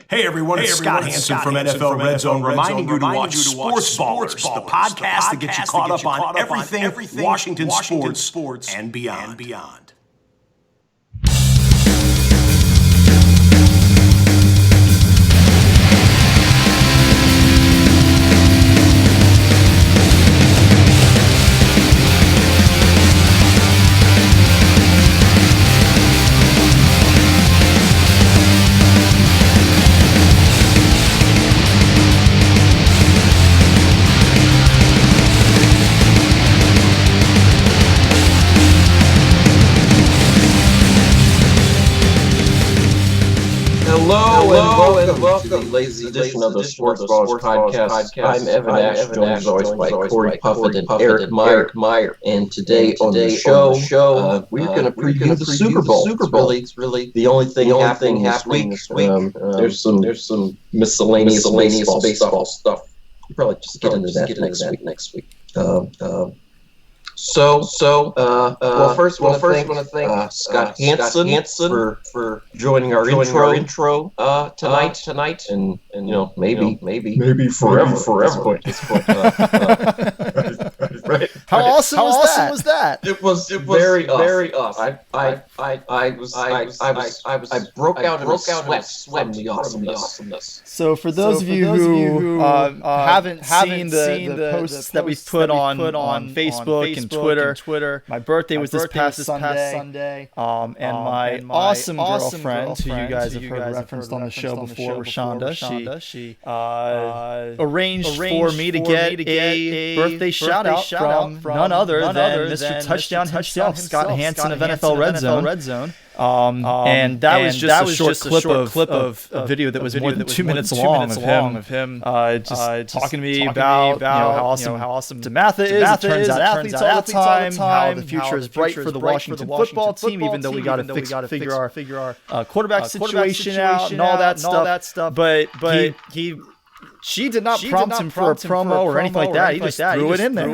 Hey everyone, it's Scott Hanson from NFL Redzone reminding you to watch Sportsballers, the podcast that gets you caught up on everything Washington sports and beyond. Hello and welcome to the latest edition of the Sportsballers podcast. I'm Evan Ash, joined as always by Cory Puffett and Eric Meyer. And today on the show, we're going to preview the Super Bowl. It's really the only thing happening this week. There's some miscellaneous baseball stuff. We'll probably just get into that next week. First, I want to thank Scott Hanson for joining our intro tonight, and maybe forever at this point. Right. How awesome was that? It was very awesome. I broke out in a sweat from the awesomeness. So for those of you who haven't seen the posts that we've put on Facebook and Twitter, my birthday was this past Sunday, and my awesome girlfriend, who you guys have heard referenced on the show before, Rashonda, she arranged for me to get a birthday shout out from none other than Mr. Touchdown himself, Scott Hanson of NFL Redzone. And that was just a short clip of a video that was more than 2 minutes long of him just talking to me about how awesome DeMatha is. It turns out athletes all the time, how the future is bright for the Washington football team, even though we got to figure our quarterback situation out and all that stuff. But she did not prompt him for a promo or anything like that. He just threw it in there.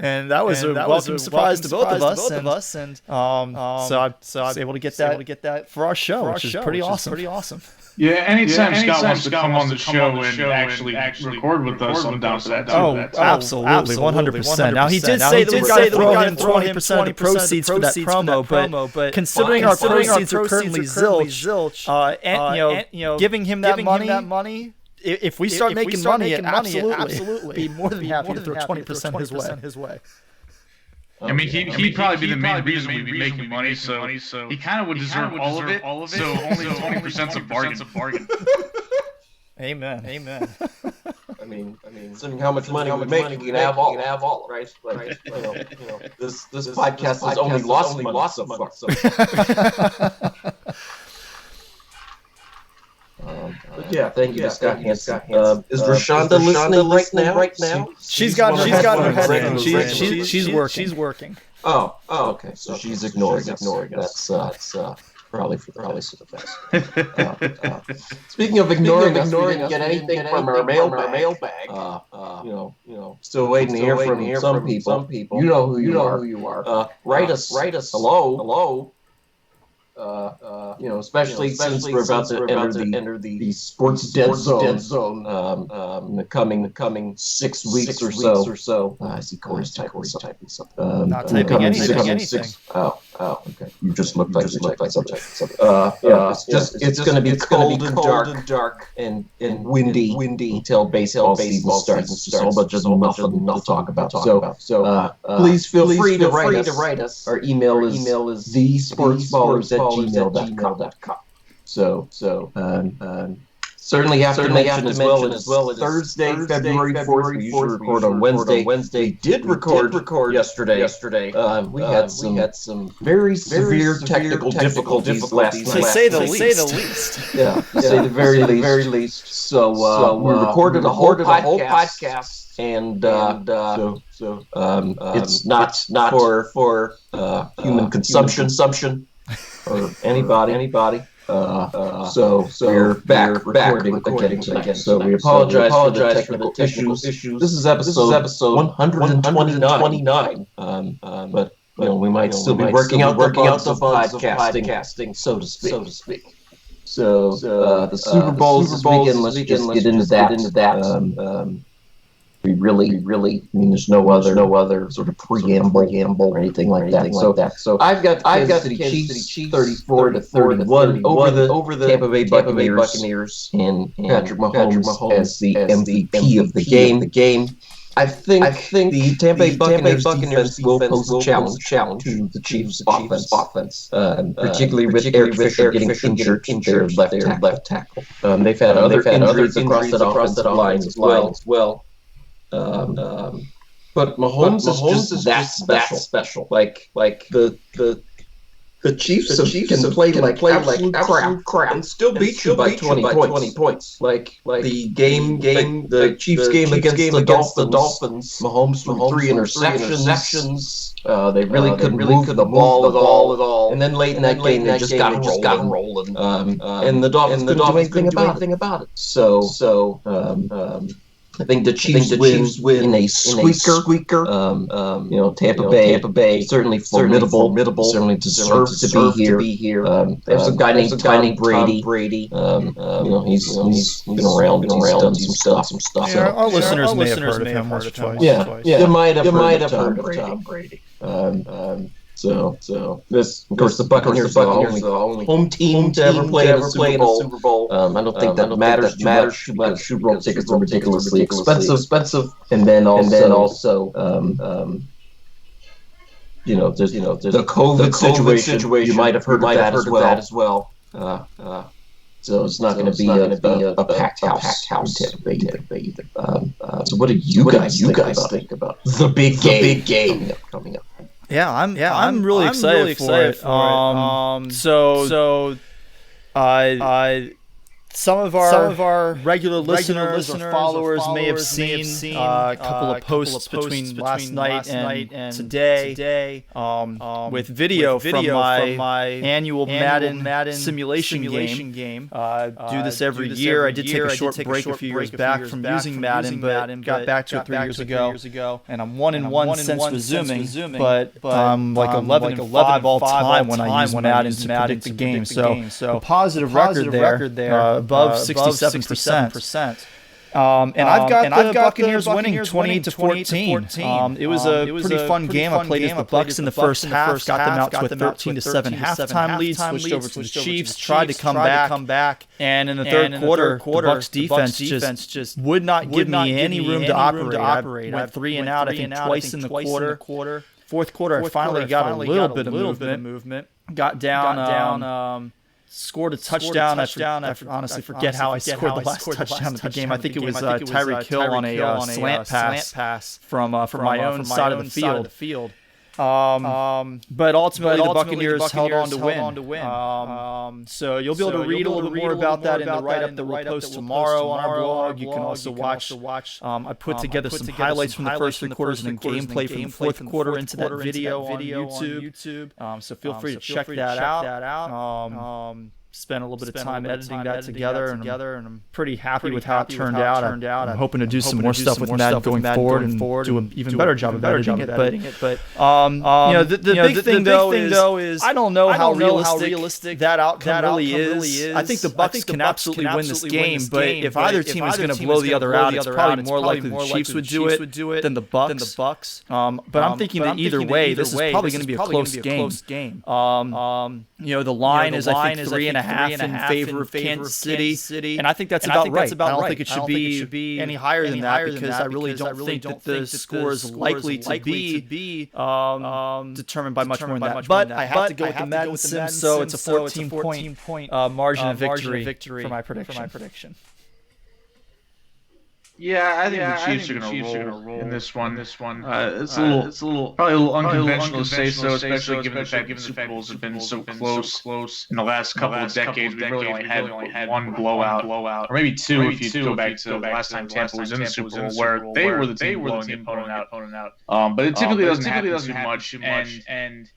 And that was a welcome surprise to both of us. And so I was able to get that for our show, which is pretty awesome. Yeah, anytime Scott wants to come on the show and actually record with us, I'm down for that too. Oh, absolutely, 100%. Now, he did say that we got to throw him 20% of the proceeds for that promo, but considering our proceeds are currently zilch, and giving him that money, if we start making money, absolutely be more than happy to throw 20% his way. I mean, he'd probably be the main reason we'd be making money, so he kind of would deserve all of it. So only 20%'s a bargain. Amen. I mean, considering how much money we make, you can have all, right? Like, this podcast has only lost some bucks. But yeah, thank you to Scott Hanson. Is Rashonda listening right now? She's got her head in. She's working. Oh, okay. So she's ignoring us. That's probably for the best. Speaking of ignoring us, we didn't get anything from our mailbag. Still waiting to hear from some people. You know who you are. Write us. Hello. Especially since we're about to enter the sports dead zone in the coming 6 weeks or so. I see Cory's typing something. Not typing anything. Oh, okay. You just looked like something. It's going to be cold and dark and windy until baseball season starts. Just a whole bunch of nothing to talk about. So please feel free to write us. Our email is thesportsballers@gmail.com. So certainly have to mention as well as Thursday, February 4th. We usually record on Wednesday. Did record yesterday. We had some very severe technical difficulties last night. To say the least. Yeah, to say the very least. So we recorded a whole podcast, and it's not for human consumption. Or anybody. So we're back recording again. So we apologize for the technical issues. This is episode 129. But we might still be working out the podcasting, so to speak. the Super Bowl's this weekend. Let's just get into that. We really, I mean, there's no other sort of preamble or anything like that. So I've got Kansas City Chiefs 34-31 over the Tampa Bay Buccaneers, and Patrick Mahomes as the MVP of the game. I think the Tampa Bay Buccaneers defense will pose a challenge to the Chiefs' offense, particularly with Eric Fisher getting injured, their left tackle. They've had other injuries across that offensive line as well. But Mahomes is just that special. Like the Chiefs can play like absolute crap and still beat you by 20 points. Like the Chiefs game against the Dolphins, Mahomes threw 3 interceptions. They really couldn't move the ball at all. And then late in that game, they just got rolling. And the Dolphins couldn't do anything about it. So I think the Chiefs win in a squeaker. Tampa Bay certainly formidable. Certainly deserves to be here. There's a guy named Tom Brady. He's been around. He's done some stuff. Yeah, our listeners may have heard of him once or twice. Yeah, you might have heard of Tom Brady. So this, of course, the Buccaneers are the only home team to ever play in a Super Bowl. I don't think that matters too much. Super Bowl tickets are ridiculously expensive, and then also there's the COVID situation. You might have heard of that as well. So it's not going to be a packed house in Tampa Bay either. So what do you guys think about the big game coming up? Yeah, I'm really excited for it. Some of our regular listeners or followers may have seen a couple of posts between last night and today with video from my annual Madden simulation game. Do this every year. I did take a short break a few years back from using Madden, but got back to it 3 years ago. And I'm 1-1 since resuming, but I'm like 11-5 all time when I use Madden to predict the game. So a positive record there. Above 67%. And I've got the Buccaneers winning 20-14. It was a pretty fun game. I played as the Bucs in the first half, got them out to a 13-7 halftime lead, switched over to the Chiefs, tried to come back, and in the third quarter, the Bucs defense just would not give me any room to operate. I went 3 and out, I think twice in the quarter. Fourth quarter, I finally got a little bit of movement. Got down. Scored a touchdown. I honestly forget how I scored the last touchdown of the game. I think it was Tyreek Hill on a slant pass from my own side of the field. But ultimately, the Buccaneers held on to win. So you'll be able to read a little bit more about that in the write-up that we'll post tomorrow on our blog. You can also watch. I put together some highlights from the first 3 quarters and then gameplay from the fourth quarter into that video on YouTube. So feel free to check that out. Spent a little bit of time editing that together, and I'm pretty happy with how it turned out. I'm hoping to do some more stuff with Madden going forward and do an even better job of editing it. But the big thing though is I don't know how realistic that outcome really is. I think the Bucs can absolutely win this game, but if either team is going to blow the other out, it's probably more likely the Chiefs would do it than the Bucs. But I'm thinking that either way, this is probably going to be a close game. The line is I think 3.5 in favor of Kansas City, and I think that's about right. I don't think it should be any higher than that because I really don't think that the score is likely to be determined by much more than that. But I have to go with the Madden Sim, so it's a 14-point margin of victory for my prediction. Yeah, I think the Chiefs are going to roll in this one. It's a little probably a little unconventional to say so, especially given the fact that the Super Bowls have been so close in the last couple of decades. We really only had one blowout, or maybe two if you go back to the last time Tampa was in the Super Bowl, where they were the team blowing the opponent out. But it typically doesn't happen too much, and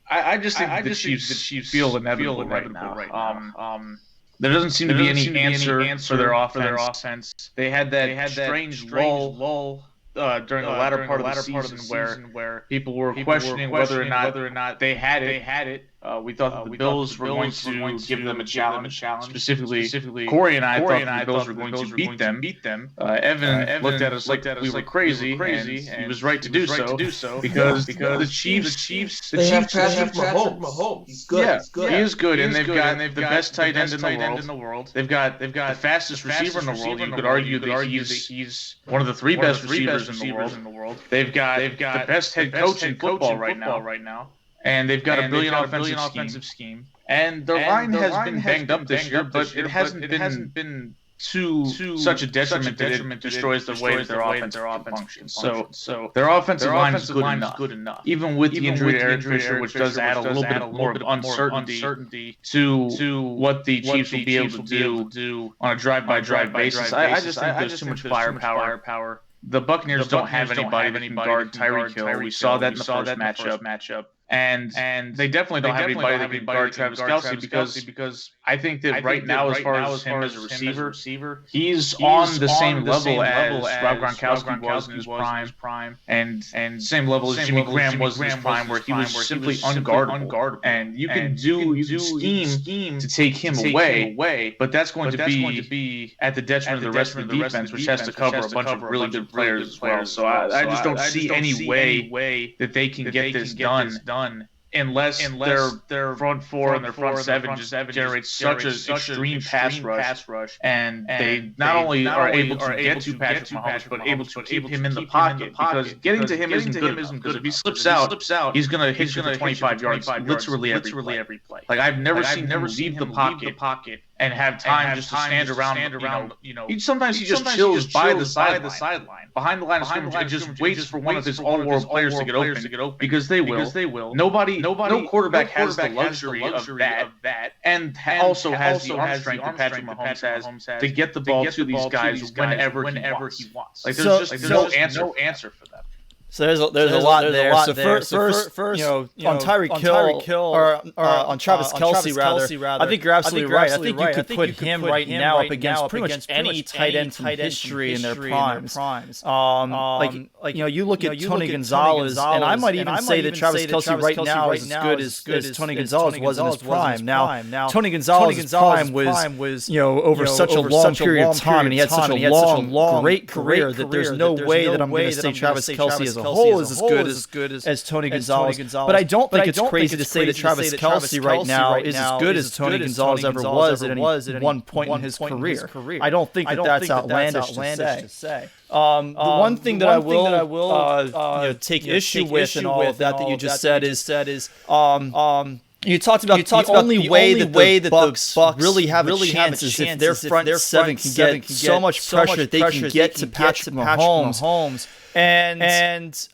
I just think the Chiefs feel inevitable right now. There doesn't seem to be any answer for their offense. They had that strange lull during the latter part of the season where people were questioning whether or not they had it. We thought that the Bills were going to give them a challenge. Specifically, Corey and I thought the Bills were going to beat them. Evan looked at us like we were crazy, and he was right to do so because the Chiefs have Patrick Mahomes. He's good. Yeah, he is good, and they've got the best tight end in the world. They've got the fastest receiver in the world. You could argue that he's one of the three best receivers in the world. They've got the best head coach in football right now. And they've got a brilliant offensive scheme. And their line has been banged up this year, but it hasn't been to such a detriment that it destroys the way that their offense functions. So their offensive line is good enough. Even with the injury to Eric Fisher, which does add a little bit more of uncertainty to what the Chiefs will be able to do on a drive-by-drive basis. I just think there's too much firepower. The Buccaneers don't have anybody that can guard Tyreek Hill. We saw that in the first matchup. And they definitely don't have anybody that can guard Travis Kelce because I think that right now, as far as him as a receiver, he's on the same level as Rob Gronkowski was in his prime, and same level as Jimmy Graham was in his prime, where he was simply unguardable. And you can scheme to take him away, but that's going to be at the detriment of the rest of the defense, which has to cover a bunch of really good players as well. So I just don't see any way that they can get this done unless their front four and their front seven just generates such an extreme pass rush, and they not only are able to get to Patrick Mahomes, but able to keep him in the pocket, because getting to him isn't good. Because if he slips out, he's going to hit you for 25 yards literally every play. Like, I've never seen him leave the pocket and have time just to stand around. Sometimes he just chills by the sideline, behind the line of scrimmage, and just waits for one of his all-world players to get open, because they will. No quarterback has the luxury of that, and also has the arm strength that Patrick Mahomes has to get the ball to these guys whenever he wants. Like, there's just no answer for them. So there's a lot there. So first, on Tyreek Hill or on Travis Kelce rather, I think you're absolutely right. I think you could put him right now up against pretty much any tight end from history in their primes. You look at Tony Gonzalez, and I might even say that Travis Kelce right now is as good as Tony Gonzalez was in his prime. Now Tony Gonzalez's prime was over such a long period of time, and he had such a long, great career that there's no way that I'm going to say Travis Kelce as a whole is as good as Tony Gonzalez. But I don't think it's crazy to say that Travis Kelce right now is as good as Tony Gonzalez ever was at any one point in his career. I don't think that's outlandish to say. The one thing that I will take issue with and all of that you just said is you talked about the only way that the Bucs really have a chance is if their front seven can get so much pressure that they can get to Patrick Mahomes. And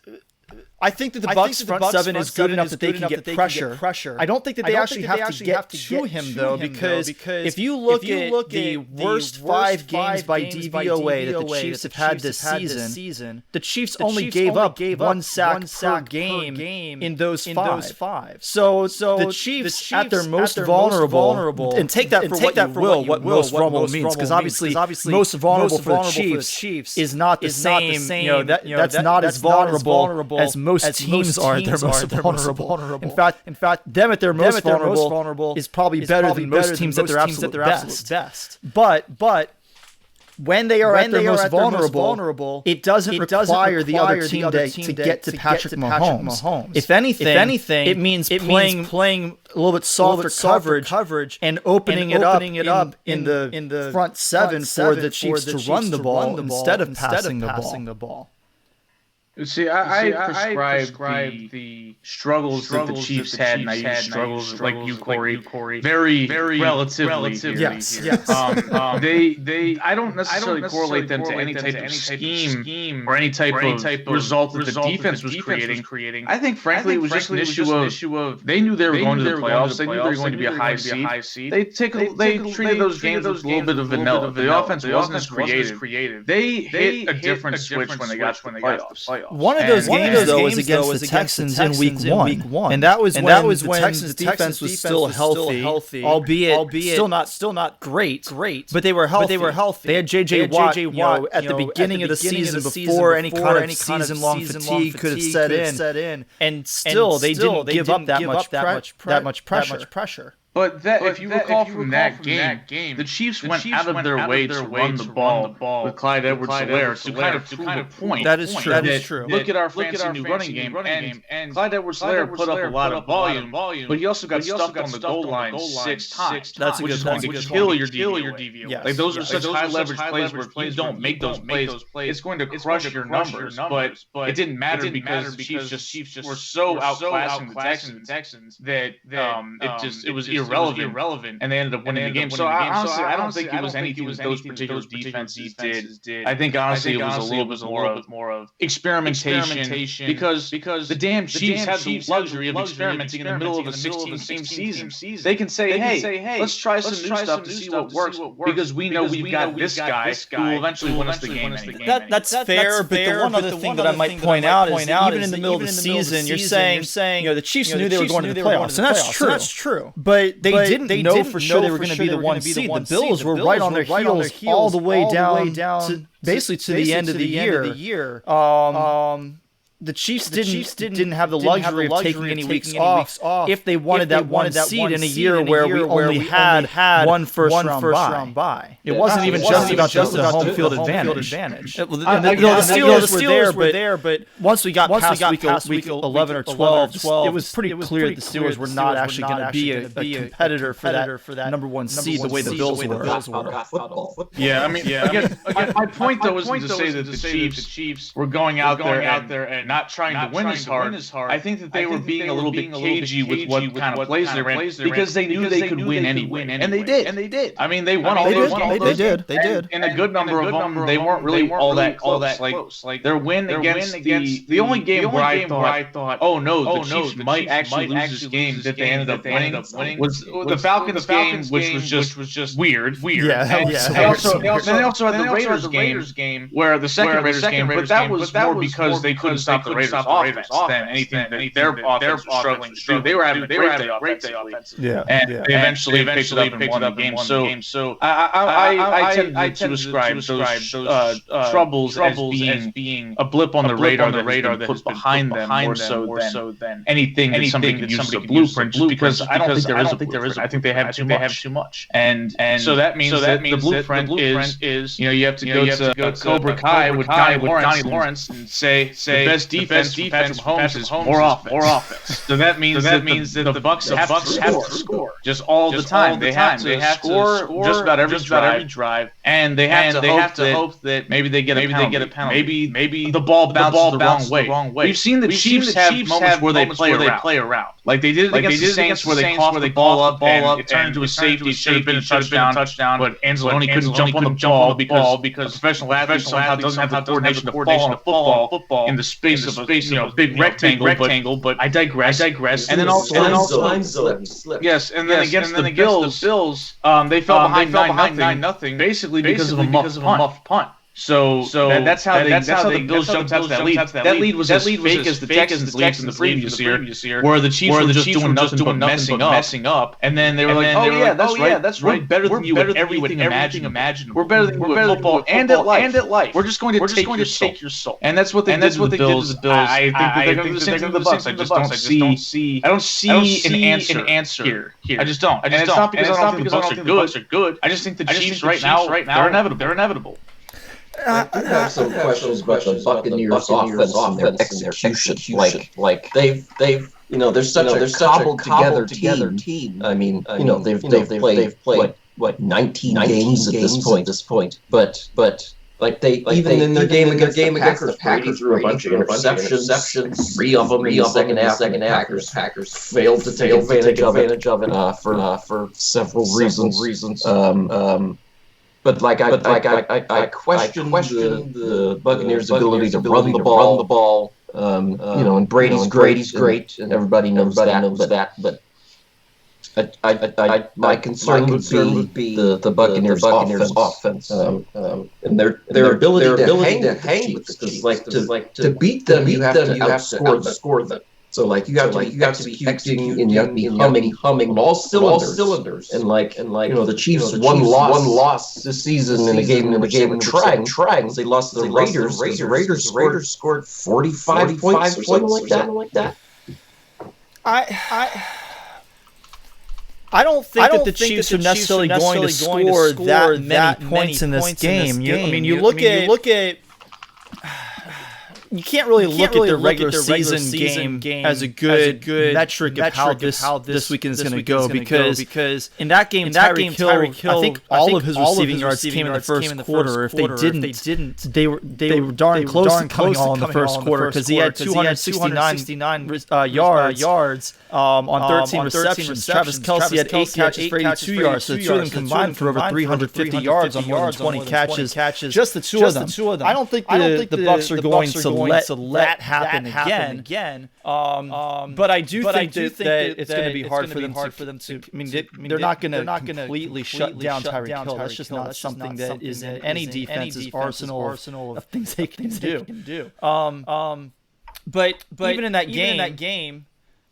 I think that the Bucs front seven is good enough that they can get pressure. I don't think that they actually have to get to him, though, because if you look at the worst 5 games by DVOA that the Chiefs have had this season, the Chiefs only gave up 1 sack per game in those 5. So the Chiefs at their most vulnerable, and take that for what you will, what most vulnerable means, because obviously most vulnerable for the Chiefs is not the same. That's not as vulnerable as most teams are at their most vulnerable. In fact, them at their most vulnerable is probably better than most teams at their absolute best. But when they are at their most vulnerable, it doesn't require the other team to get to Patrick Mahomes. If anything, it means playing a little bit softer coverage and opening it up in the front seven for the Chiefs to run the ball instead of passing the ball. See, I prescribe the struggles that the Chiefs had, and I use struggles like you, Corey, very relatively. Yes. I don't necessarily correlate them to any type of scheme or any type of result that the defense was creating. I think, frankly, it was just an issue of they knew they were going to the playoffs. They knew they were going to be a high seed. They treated those games with a little bit of vanilla. The offense wasn't as creative. They hit a different switch when they got to the playoffs. One of those games, though, was against the Texans in Week 1, and that was when the Texans' defense was still healthy, albeit still not great, but they were healthy. They had J.J. Watt, at the beginning of the season, before any kind of season-long fatigue could have set in, and still they didn't give up that much pressure. But if you recall from that game, the Chiefs went out of their way to run the ball with Clyde Edwards-Helaire to kind of prove a point. That is true. Look at our fancy new running game, and Clyde Edwards-Helaire put up a lot of volume, but he also got stuffed on the goal line 6 times. That's a good point. Which kill your DVOA. Yes. Like those are such high leverage plays where if you don't make those plays, it's going to crush your numbers. But it didn't matter because the Chiefs just were so outclassing the Texans that it was irrelevant, and they ended up winning the game. So honestly, I don't think it was anything that those particular defenses did. I think honestly it was a little bit more of experimentation because the damn Chiefs had the luxury of experimenting in the middle of a 16-game season. They can say, hey, let's try some new stuff to see what works because we know we've got this guy who will eventually win us the game. That's fair, but the one other thing that I might point out is even in the middle of the season, you're saying the Chiefs knew they were going to the playoffs, and that's true. But they didn't know for sure they were going to be the one seed. The Bills were right on their heels all the way down to basically to the end of the year. The Chiefs didn't have the luxury of taking any weeks off if they wanted that one seed in a year where we only had one first round bye. It wasn't even just about the home field advantage. The Steelers were there, but once we got past week 11 or 12, it was pretty clear that the Steelers were not actually going to be a competitor for that number one seed the way the Bills were. Yeah, I mean, again, my point though isn't to say that the Chiefs were going out there and not trying to win as hard. I think that they were being a little bit cagey with what kind of plays they ran because they knew they could win anyway, and they did. I mean, they won all those. They did. And a good number of them, they weren't really all that close. Like their win against the only game where I thought, oh no, the Chiefs might actually lose this game that they ended up winning was the Falcons game, which was just weird. Yeah. They also had the Raiders game, where the second Raiders game, but that was more because they couldn't stop the Raiders offense than anything that their offense was struggling to do. They were having a great day offensively. And they eventually picked it up and won the game. So I tend to describe those troubles as being a blip on the radar that has been put behind them more so than anything that somebody could use as a blueprint, because I don't think there is. I think they have too much. And so that means that the blueprint is you have to go to Cobra Kai with Donnie Lawrence and say the best defense Patrick Mahomes is more offense. So that means that the Bucs have to score just all the time. They have to score just about every drive, and they have to hope that maybe they get a penalty. Maybe the ball bounces the wrong way. We've seen the Chiefs have moments where they play around. Like they did against the Saints where they coughed the ball up and it turned into a safety. It should have been a touchdown, but Anzalone couldn't jump on the ball because a professional athlete somehow doesn't have the coordination to fall on a football in the space of a big rectangle. But I digress. And then also yes, and then against the Bills, they fell behind 9-0, basically because of a muff punt. So that's how the Bills jumped out to that lead. That lead was as fake as the Texans' leads in the previous year, where the Chiefs were just doing nothing but messing up. And then they were like, "Oh yeah, that's right. We're better than you at everything imaginable. We're better than you at football and at life. We're just going to take your soul." And that's what they did to the Bills. I think that they're going to do the same thing to the Bucs. I don't see an answer here. I just don't. And it's not because I don't think the Bucs are good. I just think the Chiefs right now they're inevitable. I have some questions about the Buccaneers' offense and their execution. Like they've they're such a cobbled together team. I mean, they've played what 19 games at this point. But like even in their game against the Packers threw a bunch of interceptions. 3 of them in the second half. Packers failed to take advantage of it for several reasons. But I question the Buccaneers' ability to run the ball. And Brady's great, and everybody knows that. But My concern would be the Buccaneers offense, and their ability to hang with the Chiefs. To beat them, you have to outscore them. So you have to be executing and you have to be humming on all cylinders. And the Chiefs won loss this season in a game trying. They lost to the Raiders. The Raiders scored 45 points or something like that. I don't think that the Chiefs are necessarily going to score that many points in this game. You look at. You can't really look at the regular season game as a good metric of how this weekend is going to go because in that game, Tyreek Hill, I think all of his receiving yards came in the first quarter. If they didn't, they were darn close to coming all in the first quarter because he had 269 yards on 13 receptions. Travis Kelce had 8 catches for 82 yards, so the two of them combined for over 350 yards on more than 20 catches. Just the two of them. I don't think the Bucs are going to let that happen again. But I do think that it's going to be hard for them to. I mean, they're not going to completely shut down Tyreek Hill. That's just not something that is in any defense's arsenal of things they can do. But even in that game.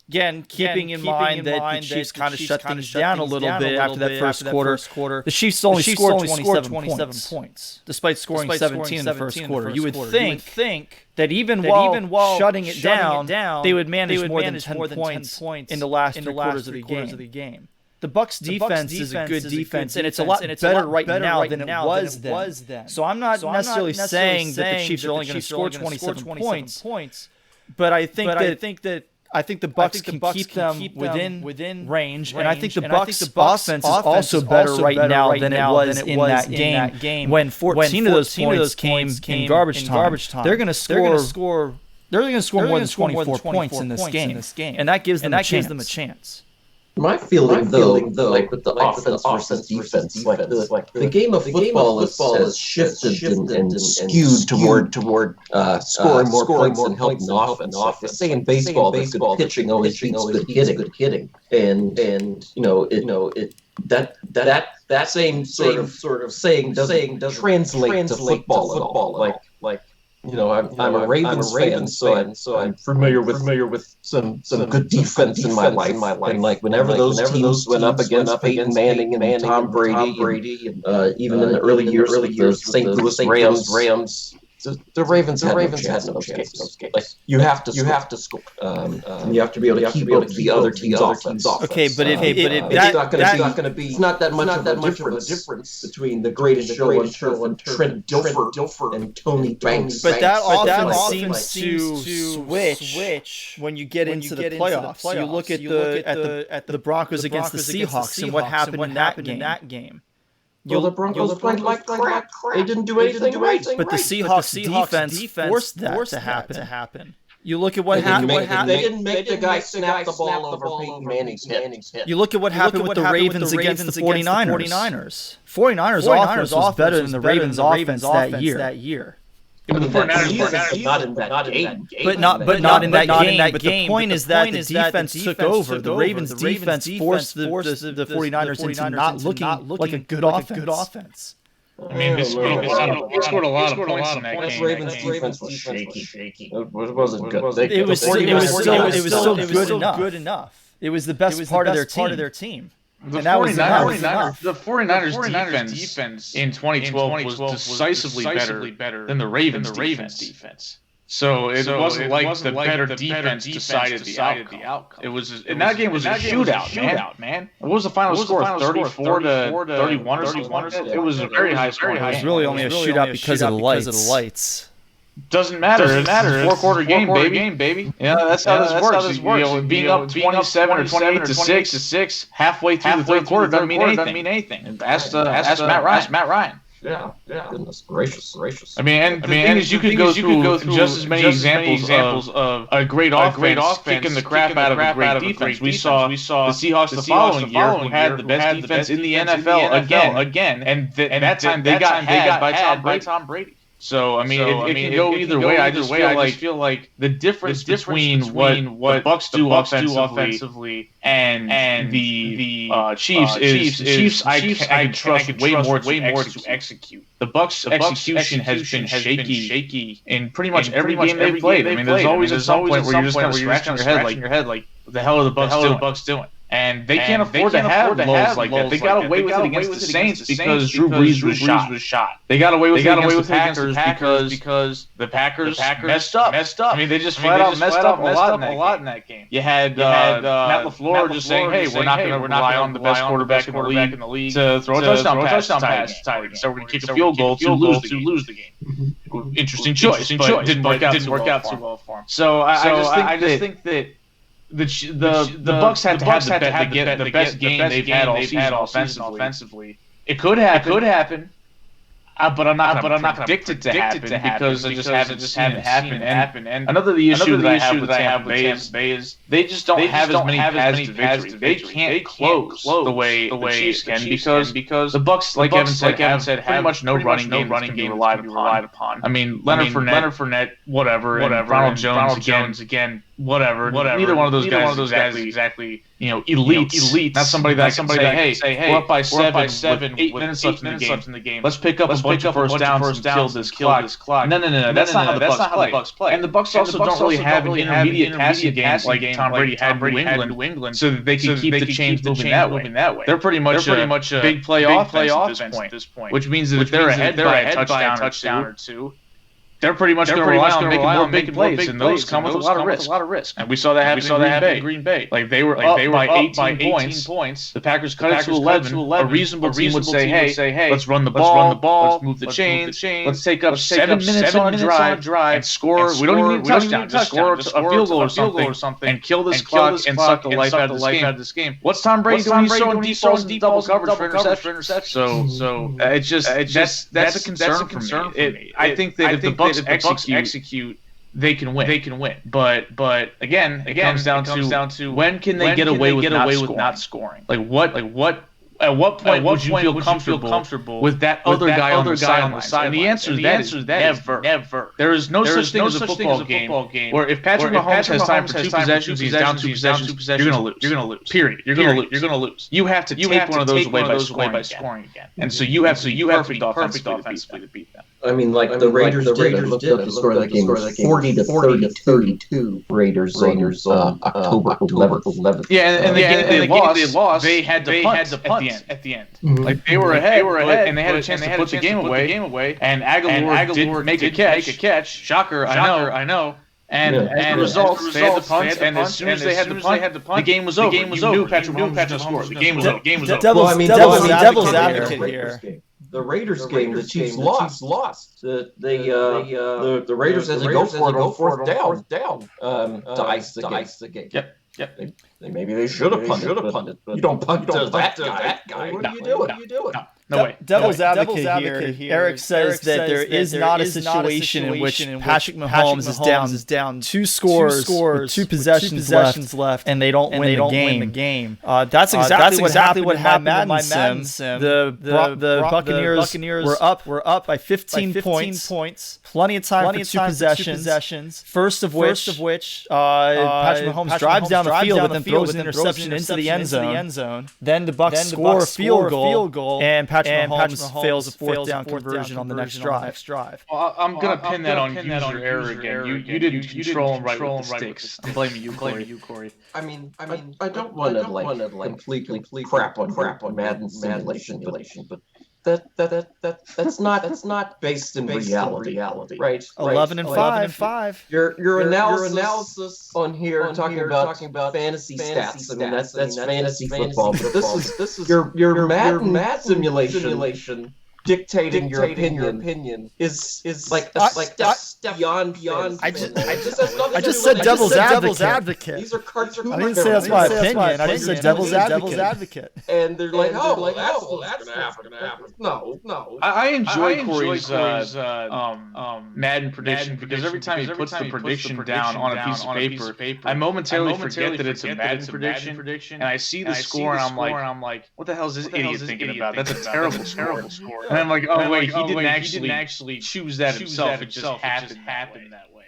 Again, keeping in mind that the Chiefs kind of shut things down a little bit after that first quarter. The Chiefs only scored 27 points, despite scoring 17 in the first quarter. You would think that even while shutting it down, they would manage more than 10 points in the last three quarters of the game. The Bucs defense is a good defense, and it's a lot better right now than it was then. So I'm not necessarily saying that the Chiefs are only going to score 27 points, but I think the Bucs can keep them within range, and I think the Bucs offense is also better right now than it was in that game when 14 of those points came in garbage time. They're going to score more than 24 points in this game, and that gives them a chance. My feeling, though, with the offense versus defense, the game of football has shifted and skewed toward scoring more points and helping the offense. They say in baseball that good pitching always beats good hitting, and that same sort of saying doesn't translate to football at all. I'm a Ravens fan, so I'm familiar with some good defense in my life. And whenever those teams went up against Peyton Manning and Tom Brady, and even in the early years of the St. Louis Rams, the Ravens had no chance. You have to score. You have to be able to keep the other team's offense. Okay, but it's not going to be. It's not that much of a difference between the greatest show on Trent Dilfer and Tony Banks. But that often seems to switch when you get into the playoffs. So you look at the Broncos against the Seahawks and what happened in that game. The Broncos played like crap. They didn't do anything right. But the Seahawks defense forced that to happen. You look at what happened. They didn't make the guy snap the ball over Peyton Manning's head. You look at what happened with the Ravens against the 49ers. 49ers offense was better than the Ravens offense that year. But the 49ers not in that game. But not in that game. But the point is that the defense took over. The Ravens defense forced the 49ers into not looking like a good offense. I mean, they scored a lot of points in that game. Ravens defense was shaky. It wasn't good. It was still good enough. It was the best part of their team. The 49ers defense in 2012 was decisively better than the Ravens defense. So it wasn't like the better defense decided the outcome. It was, and that game was a shootout, man. What was the final score? 34 to 31 or something? It was a very high score. It was really only a shootout because of the lights. Doesn't matter. It's a four-quarter game, baby. Yeah, that's how this works. Being up 27 or 28 to 6 halfway through the third quarter doesn't mean anything. Ask Matt Ryan. Yeah. Goodness gracious. I mean, and the thing is, you could go through just as many examples of a great offense kicking the crap out of a great defense. We saw the Seahawks the following year, who had the best defense in the NFL again, and that time they got had by Tom Brady. So I mean, it can go either way. I just feel like the difference between what the Bucs do offensively and the Chiefs is Chiefs. I can trust way more to execute. The Bucs' execution has been shaky in pretty much every game they've played. I mean, there's always some point where you're just kind of scratching your head like, what the hell are the Bucs doing? And they can't afford to have lulls like that. They got away with it against the Saints because Drew Brees was shot. They got away with it against the Packers because the Packers messed up. I mean, they just flat out messed up a lot in that game. You had Matt LaFleur just saying, "Hey, we're not going to rely on the best quarterback in the league to throw a touchdown pass. So we're going to kick a field goal to lose the game." Interesting choice, but didn't work out too well for him. So I just think that the Bucs had to have the best game they've had all season offensively. It could happen. But I'm not going to predict it to happen because I just haven't seen it happen. And another issue that I have with Tampa Bay is they just don't have as many paths to victory. They can't close the way the Chiefs can because the Bucs, like Evan said, have pretty much no running game that can be relied upon. I mean, Leonard Fournette, whatever. Ronald Jones again. Whatever. Neither one of those guys is exactly elite. Not somebody that can say, hey, we're up by 7 with 8 minutes left in the game. Let's pick up a bunch of first downs and kill this clock. No. That's not how the Bucs play. And the Bucs also don't really have an intermediate passing game like Tom Brady had in New England, so that they can keep the chains moving that way. They're pretty much a big play offense at this point, which means that if they're ahead by a touchdown or two, they're pretty much going to rely on making more big plays, and those come with a lot of risk. And we saw that happen in Green Bay. Like they were up by 18 points. The Packers cut it to 11. A reasonable team would say, hey, let's run the ball, let's move the chains, let's take up 7 minutes on a drive and score. We don't even need a touchdown. Just score a field goal or something and kill this clock and suck the life out of this game. What's Tom Brady doing? He's throwing deep balls and double coverage for interception. So it's just that's a concern for me. I think that if the Bucs execute, they can win. But again, it comes down to when can they get away with not scoring? Like what? At what point would you feel comfortable with that other guy on the sideline? And the answer to that is never. There is no such thing as a football game where if Patrick Mahomes has time for 2 possessions, he's down 2 possessions, you're going to lose. Period. You're going to lose. You have to take one of those away by scoring again. And so you have to be perfect offensively to beat them. I mean, like the Raiders did. I looked up the score of that game. 40-32 Raiders October 11th. Yeah, and the game they lost, they had to punt at the end. Mm-hmm. Like they were ahead, and they had a chance to put the game away. And Aguilar didn't make a catch. Shocker, I know. And the results, they had the punt, and as soon as they had the punt, the game was over. You knew Patrick Mahomes was going to score. The game was over. Devil's advocate here. The Raiders game, the Chiefs lost. The Raiders had to go for it on fourth down to ice the game. Yep. Maybe they should have punted. But you don't punt to that guy. What are you doing? No way. Devil's advocate here. Eric says that there is not a situation in which Patrick Mahomes is down 2 scores with 2 possessions left, and they don't win the game. That's exactly what happened in my Madden sim. The Buccaneers were up by 15 points. Plenty of time for 2 possessions. First of which Patrick Mahomes drives down the field, but then throws an interception into the end zone. Then the Bucs score a field goal, and Patrick Mahomes fails a fourth down conversion on the next drive. Well, I'm going to pin that on user error again. You didn't control him right with the sticks. I'm blaming you, Cory. I mean, I don't want to completely crap on Madden simulation, but that's not based in reality, right? 11-5. Your analysis on here talking about fantasy stats. I mean, that's fantasy football. But this is your Madden simulation dictating your opinion is like a step beyond. I just said devil's advocate. These are cartoon. I didn't say that's my opinion. I just said devil's advocate. And they're like, that's gonna happen. No. I enjoy Cory's Madden prediction because every time he puts the prediction down on a piece of paper, I momentarily forget that it's a Madden prediction, and I see the score and I'm like, what the hell is this idiot thinking about? That's a terrible score. And I'm like, oh wait, he didn't actually choose that himself. It just happened that way.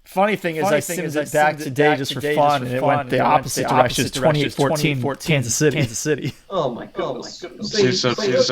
Funny thing is, I simmed it back today just for fun, and it went the opposite direction. 28-14 Kansas City. Oh my goodness. This reminds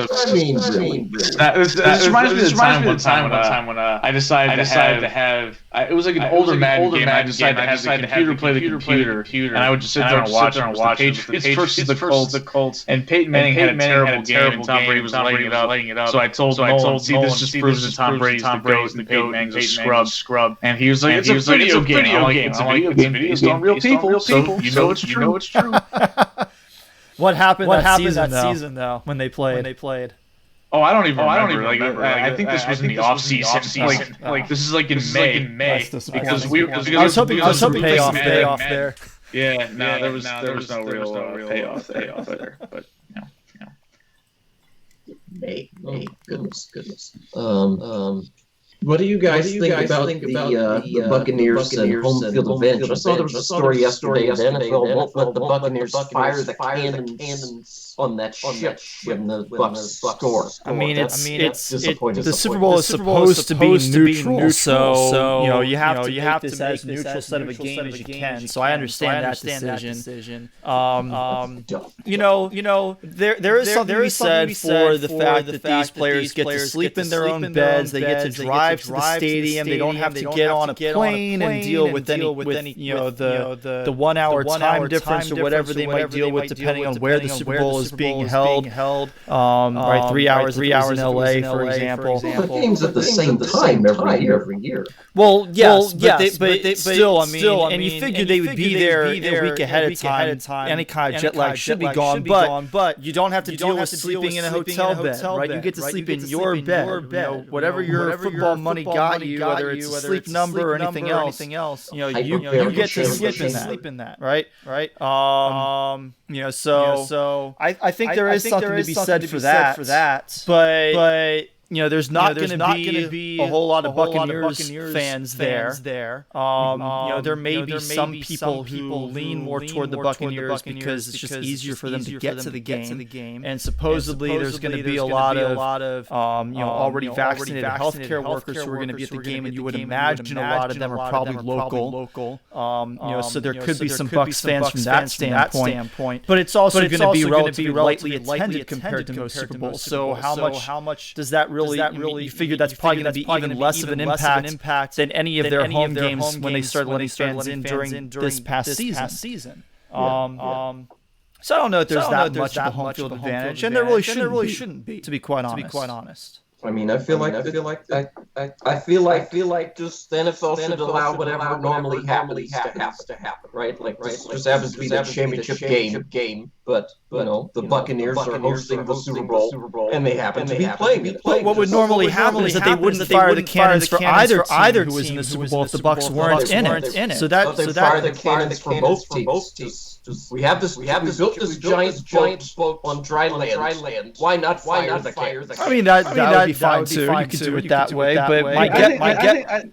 me of the time when I decided to have. It was like an older Madden game. I decided to have the computer play the computer, and I would just sit there and watch the Patriots versus the Colts. And Peyton Manning had a terrible game, and Tom Brady was lighting it up. So I told Nolan, see, this just proves that Tom Brady's the GOAT, and Peyton Manning's a scrub. And he was like, it's a video game. It's a video game based on real people, so you know it's true. What happened that season though when they played? Oh, I don't even remember. I think this was in the off season. Like this is like in May. Because I was hoping payoff there. Yeah, no, there was no real payoff there. But May. Goodness. What do you guys think about the Buccaneers and home field advantage? I saw there was a story yesterday that NFL won't let the Buccaneers fire the cannons on that ship when the Bucs score. I mean, it's the Super Bowl is supposed to be neutral, so you have to make this as neutral set of a game as you can. So I understand that decision. There is something to be said for the fact that these players get to sleep in their own beds. They get to drive to the stadium. They don't have to get on a plane and deal with any the 1 hour time difference or whatever they might deal with depending on where the Super Bowl is being held. Right, 3 hours in LA, for example. The games at the same time every year. Well, yes, but still, I mean, and you figure they would be there a week ahead of time. Any kind of jet lag should be gone, but you don't have to deal with sleeping in a hotel bed, right? You get to sleep in your bed. Whatever your football money got you, whether it's a sleep number or anything else, you get to sleep in that, right? So I think there is something to be said for that, but there's not going to be a whole lot of Buccaneers fans there. There may be some people who lean more toward the Buccaneers because it's just easier for them to get to the game. And supposedly there's going to be a lot of already vaccinated healthcare workers who are going to be at the game, and you would imagine a lot of them are probably local. So there could be some Bucs fans from that standpoint. But it's also going to be relatively lightly attended compared to most Super Bowls. So how much does that really you figure that's probably going to be even less of an impact than any of their home games when they started letting fans in during this past season. So I don't know if there's that much of a home field advantage, and there really shouldn't be, to be quite honest. I mean, I feel like just the NFL should allow whatever normally happens to happen, right? Like just happens to be the championship game, but the Buccaneers are hosting the Super Bowl, and they happen to be playing it. What would normally happen is that they wouldn't fire the cannons for either team who was in the Super Bowl if the Bucs weren't in it. So they fire the cannons for both teams. We built this giant boat on dry land. Why not fire the cannons? I mean, that would be fine too. You could do it that way, but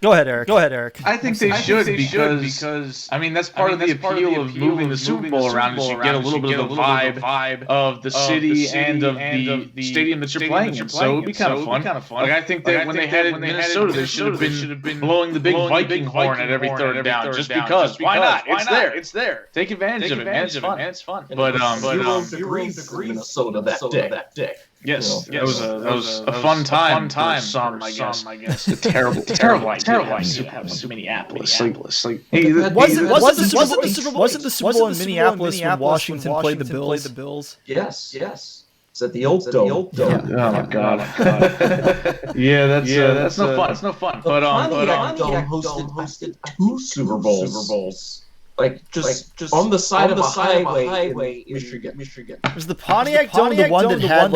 go ahead, Eric. I think they should because I mean that's part of the appeal of moving the Super Bowl around is you get a little bit of the vibe of the city and of the stadium that you're playing in. So it would be kind of fun. Like I think that when they had it in Minnesota, they should have been blowing the big Viking horn at every third down just because. Why not? It's there. Take advantage of it. It's fun. But degrees in Minnesota that day. Yes, that was a fun time. Some, I guess. A terrible idea. Have so Minneapolis. Wasn't the Super Bowl in Minneapolis when Washington played the Bills? Yes. It's at the old Dome. Oh God. Yeah, that's no fun. It's no fun. But Dome hosted 2 Super Bowls. Like just on the side of a highway in Michigan. Was the Pontiac Dome the one that had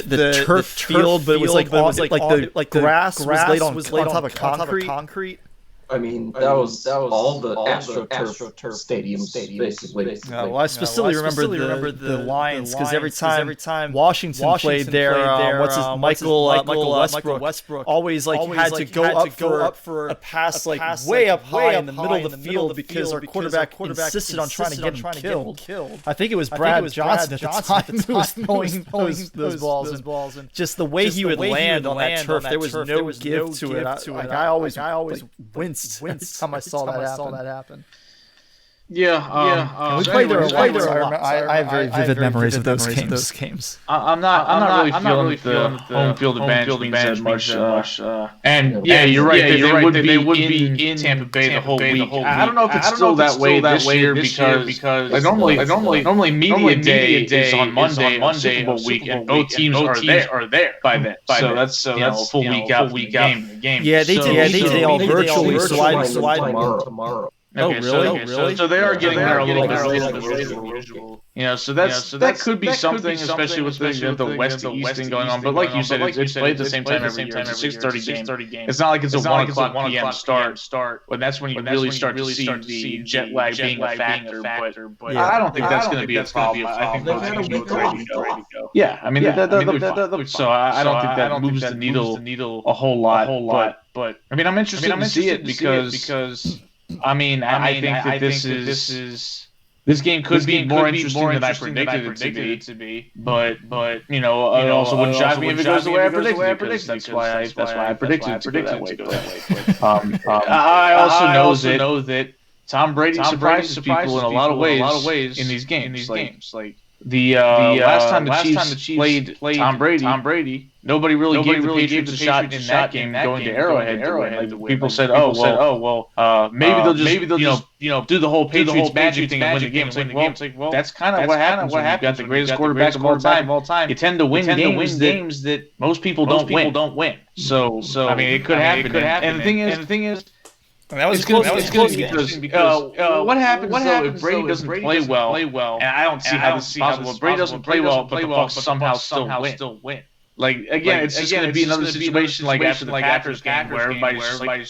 the turf field, but it was like the grass was laid on top of concrete? I mean, that was all the AstroTurf stadiums, basically. Well, I specifically remember the Lions because every time Washington played there, Michael Westbrook always had to go up for a pass way up high in the middle of the field because our quarterback insisted on trying to get him killed. I think it was Brad Johnson at the time who was throwing those balls, and just the way he would land on that turf, there was no give to it. I always winced every time I saw that happen. Yeah, we played there a lot. I have very vivid memories of those games. I'm not really feeling the home field advantage much. And you're right. They would be in Tampa Bay the whole week. I don't know if it's still that way this year because normally media day is on Monday Super Bowl week, and both teams are there by then. So that's a full week out game. Yeah, they did all virtually. So I tomorrow. Okay, really? So they are getting there a little bit later. So that could be something, especially with the West to East thing going on. But like you said, it's played at the same time every year. It's a 6:30 game. It's not like it's a 1 o'clock p.m. start. When that's when you really start to see the jet lag being a factor. But I don't think that's going to be a problem. I think those teams are ready to go. Yeah, I mean, so I don't think that moves the needle a whole lot. But I mean, I'm interested to see it because. I think that this game could be more interesting than I predicted it to be. But it also wouldn't shock me if it goes the way I predicted. That's why I predicted it to go that way. I also know that Tom Brady surprises people in a lot of ways in these games. Like the last time the Chiefs played Tom Brady. Nobody really gave the Patriots a shot in that game going to Arrowhead. Like, people said, maybe they'll just do the whole Patriots magic thing and win the game. It's like, well, that's kind of what happens. You've got the greatest quarterback of all time. You tend to win games that most people don't win. So I mean, it could happen. And the thing is. That was close because what happens if Brady doesn't play well? And I don't see how this is possible. If Brady doesn't play well, but the Bucs somehow still win. Like, again, it's just going to be another situation like after the Packers game where everybody's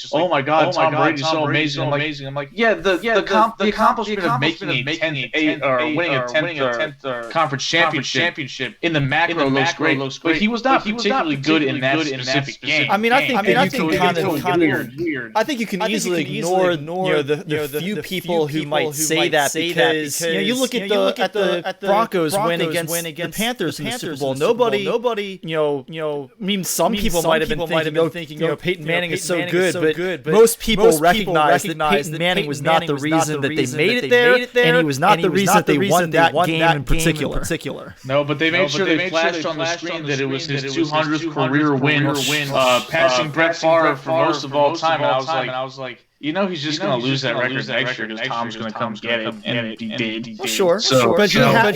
just like, oh my God, Tom Brady's so amazing. I'm like, the accomplishment of making a 10th or winning a 10th conference championship in the macro looks great, but he was not particularly good in that specific game. I mean, I think kind of weird. I think you can easily ignore the few people who might say that because you look at the Broncos win against the Panthers in the Super Bowl. Nobody. I mean, some people might have been thinking, Peyton Manning is so good, but most people recognize that Peyton Manning was not the reason that they made it there, and he was not the reason that they won that game in particular. No, but they made sure they flashed on the screen that it was his 200th career win, passing Brett Favre for most of all time. And I was like, he's just going to lose that record next year because Tom's going to come get it, and he did. Sure. But he had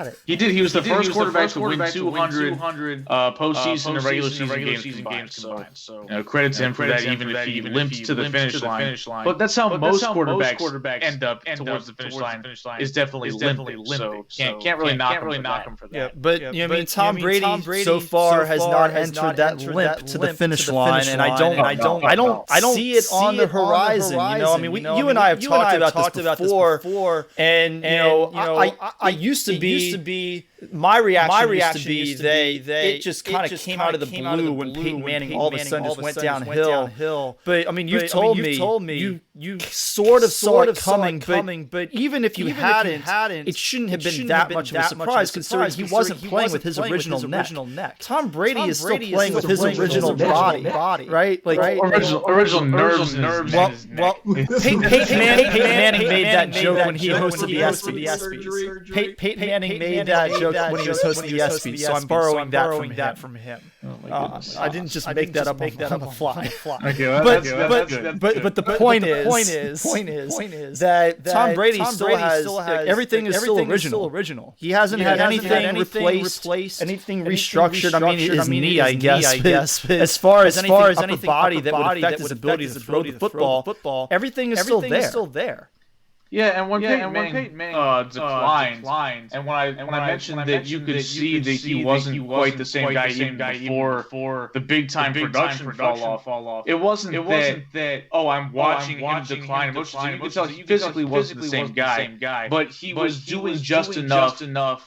it. He did. He was the first quarterback to win 200 postseason and regular season games combined. So credit to him for that, even if he limps to the finish line. But that's how most quarterbacks end up towards the finish line. Is definitely limping. So can't really knock him for that. Yeah, but I mean, Tom Brady so far has not entered that limp to the finish line, and I don't see it on the horizon. I mean, you and I have talked about this before, and I used to be. My reaction used to be it just kind of came out of the blue when Peyton Manning all of a sudden just went downhill. But I mean, you've told me you sort of saw it coming. But even if you hadn't, it shouldn't have been that much of a surprise considering he wasn't playing with his original neck. Tom Brady is still playing with his original body, right? Like original nerves. Well, Peyton Manning made that joke when he hosted the ESPYs. Peyton Manning made that joke when he was hosting the ESPYs, so I'm borrowing that from him. Oh my goodness. I didn't just make that up on the fly. Okay, but the point is that Tom Brady still has everything is still original. He hasn't had anything replaced, anything restructured. I mean, his knee, I guess. As far as anything upper body that would affect his ability to throw the football, everything is still there. Yeah, and when Peyton Manning declined, and when I mentioned that you could see that he wasn't quite the same guy even before the big time production fall off. It wasn't that I'm watching him decline emotionally. You could tell he physically wasn't the same guy, but he was doing just enough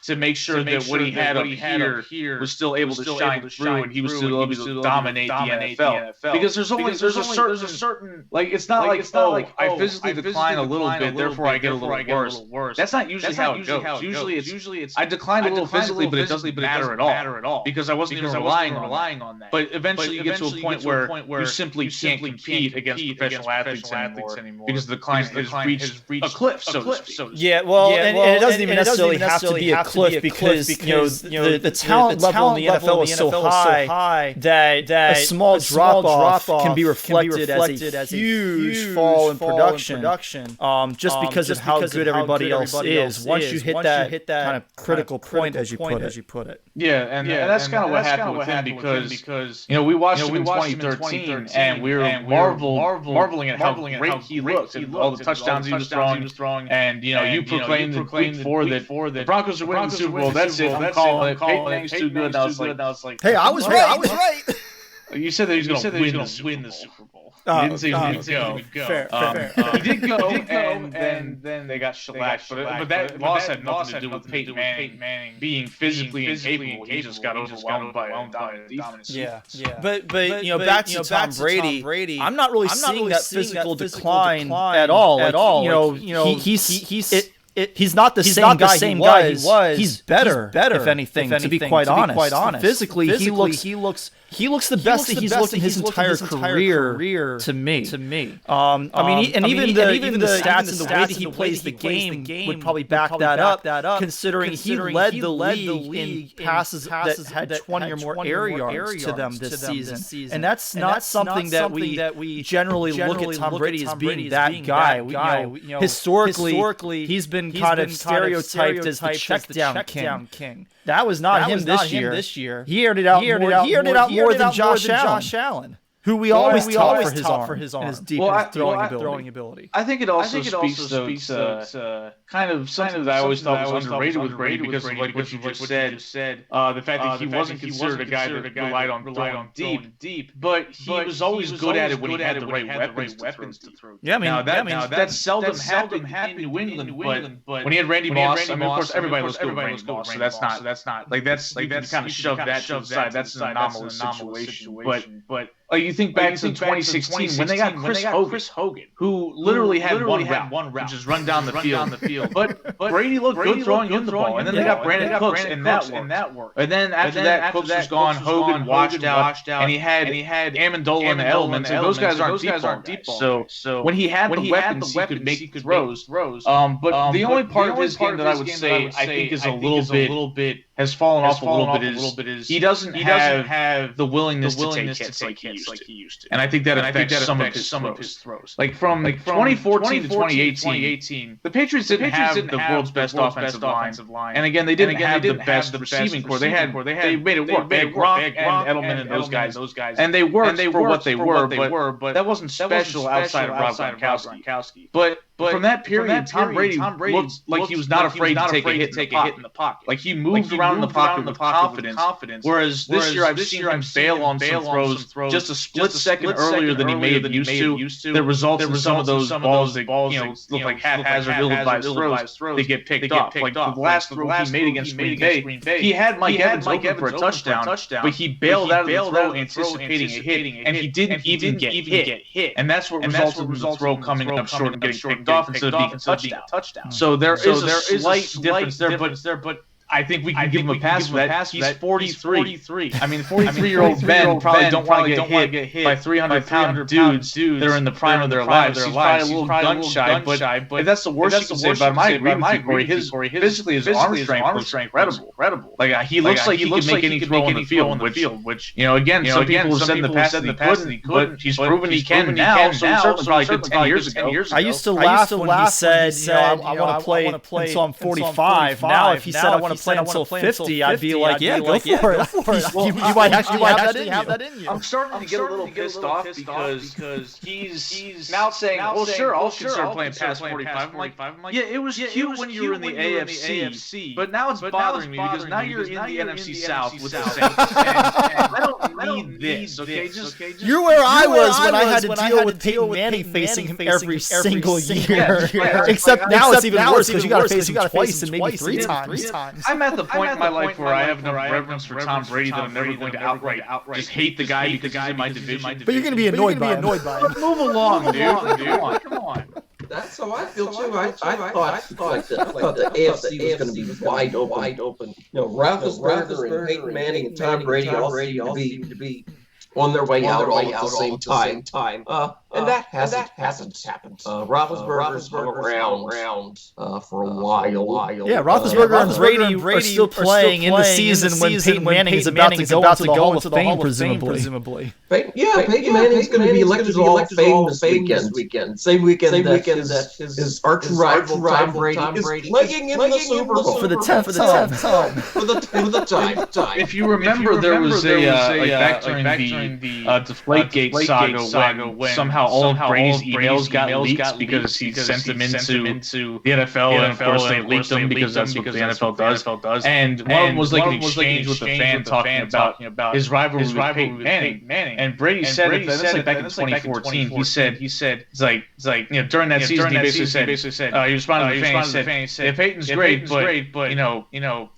to make sure that what he had up here was still able to shine through, and he was still able to dominate the NFL. Because there's a certain like it's not like I physically decline a little bit, therefore I get a little worse. That's not usually how it goes. Usually it's I declined a little physically, but it doesn't matter at all because I wasn't even relying on that. But eventually you get to a point where you simply can't compete against professional athletes anymore because the decline has reached a cliff, so to speak. Yeah, well, and it doesn't even necessarily have to be a cliff because the talent level in the NFL is so high that a small drop off can be reflected as a huge fall in production. Just because of how good everybody else is. Once you hit that kind of critical point, as you put it. Yeah, and that's kind of what happened with him because we watched him in 2013 and we were marveling at how great he looked and all the touchdowns he was throwing. And you proclaimed in week 4 that the Broncos are winning the Super Bowl. That's it. I'm calling it. Peyton Manning's too good. And I was like, hey, I was right. You said that he was going to win the Super Bowl. He didn't say he was going to go. Fair. He did go, and then they got shellacked. But that loss had nothing to do with Peyton Manning being physically incapable. He just got overwhelmed by dominant defense. Yeah. But back to Tom Brady, I'm not really seeing that physical decline at all. He's not the same guy he was. He's better, if anything, to be quite honest. Physically, he looks the best that he's looked in his entire career to me. Even the stats and the way that he plays the game would probably back that up, considering he led the league in passes that had 20 or more air yards to them this season. And that's not something that we generally look at Tom Brady as being that guy. Historically, he's been kind of stereotyped as the check down king. That was not him this year. He aired it out more than Josh Allen, who we always taught for his arm and his deep throwing ability. I think it also speaks to kind of something that I always thought was underrated with Brady because of like what you just said. The fact that he wasn't considered a guy that relied on throwing deep, but he was always good at it when he had the right weapons to throw. Yeah, that seldom happened in New England, but when he had Randy Moss, of course everybody was good with Randy Moss, so that's not like that's kind of shoved that to the side. That's an anomalous situation, but. You think back to 2016 when they got Chris Hogan, who literally had one route, which is run down the field. But Brady looked good throwing him the ball, and then they got Brandon Cooks, and that worked. And then after that, Cooks was gone, Hogan washed out, and he had Amendola and Edelman, and those guys aren't deep ball. So when he had the weapons, he could make throws. But the only part of his game that I would say I think is a little bit has fallen off a little bit is he doesn't have the willingness to take hits like he used to. And I think that affects some of his throws. Like from 2014 to 2018, the Patriots didn't have the world's best offensive line. And again, they didn't have the best receiving core. They made it work. They had Gronk and Edelman and those guys. And they worked for what they were, but that wasn't special outside of Rob Gronkowski. But from that period, Tom Brady looked like he was not afraid to take a hit in the pocket. Like he moved around in the pocket with confidence. Whereas this year I've seen him bail on some throws just a split second earlier than he may have used to. The results in some of those balls that look like haphazard, ill-advised throws, they get picked off. Like the last throw he made against Green Bay, he had Mike Evans open for a touchdown, but he bailed out of the throw anticipating a hit, and he didn't even get hit. And that's what resulted in the throw coming up short and getting picked off instead of being a touchdown. So there is a slight difference there, but I think we can give him a pass for that. He's 43. I mean, 43-year-old men probably don't want to get hit by 300-pound dudes that are in the prime of their lives. He's probably a little gun-shy, but if that's the worst you can say about him, I agree with Corey. Physically, his arm strength looks incredible. Like he looks like he can make any throw on the field, which again, some people have said in the past that he couldn't, but he's proven he can now. So certainly probably could 10 years ago. I used to laugh when he said, I want to play until I'm 45. Now, if he said I want to play until 50, I'd be like, yeah, go for it. Well, You might actually have that in you. I'm starting to get a little pissed off because he's now saying, well, sure, I'll consider playing past 45. I'm like, yeah, it was cute when you were in the AFC, but now it's bothering me because now you're in the NFC South with the Saints, and I don't need this, okay? You're where I was when I had to deal with Peyton Manning facing him every single year. Except now it's even worse because you got to face him twice and maybe three times. I'm at the point in my life where I have enough reverence for Tom Brady that I'm never going to outright just hate the guy because he's in my division. But you're going to be annoyed by him. Move along, dude. Come on. That's how I feel too. I thought the AFC was going to be wide open. Roethlisberger and Peyton Manning and Tom Brady all seem to be on their way out all at the same time. And that hasn't happened. Roethlisberger's been around for a while. Yeah, Roethlisberger and Brady are still playing in the season when Peyton Manning is about to go into the Hall of Fame, presumably. Peyton Manning's going to be elected to the Hall of Fame this weekend. Same weekend that his arch rival Tom Brady is playing in the Super Bowl for the 10th time. For the time. If you remember, there was back during the Deflategate saga when somehow all of Brady's emails got leaked because he sent them into the NFL, and of course they leaked them because that's what the NFL does. And one of them was like an exchange with a fan talking about his rivalry with Peyton Manning. And Brady said that's like back in 2014. He said it's like during that season he basically said he responded to the fan. He said, "Yeah, Peyton's great, but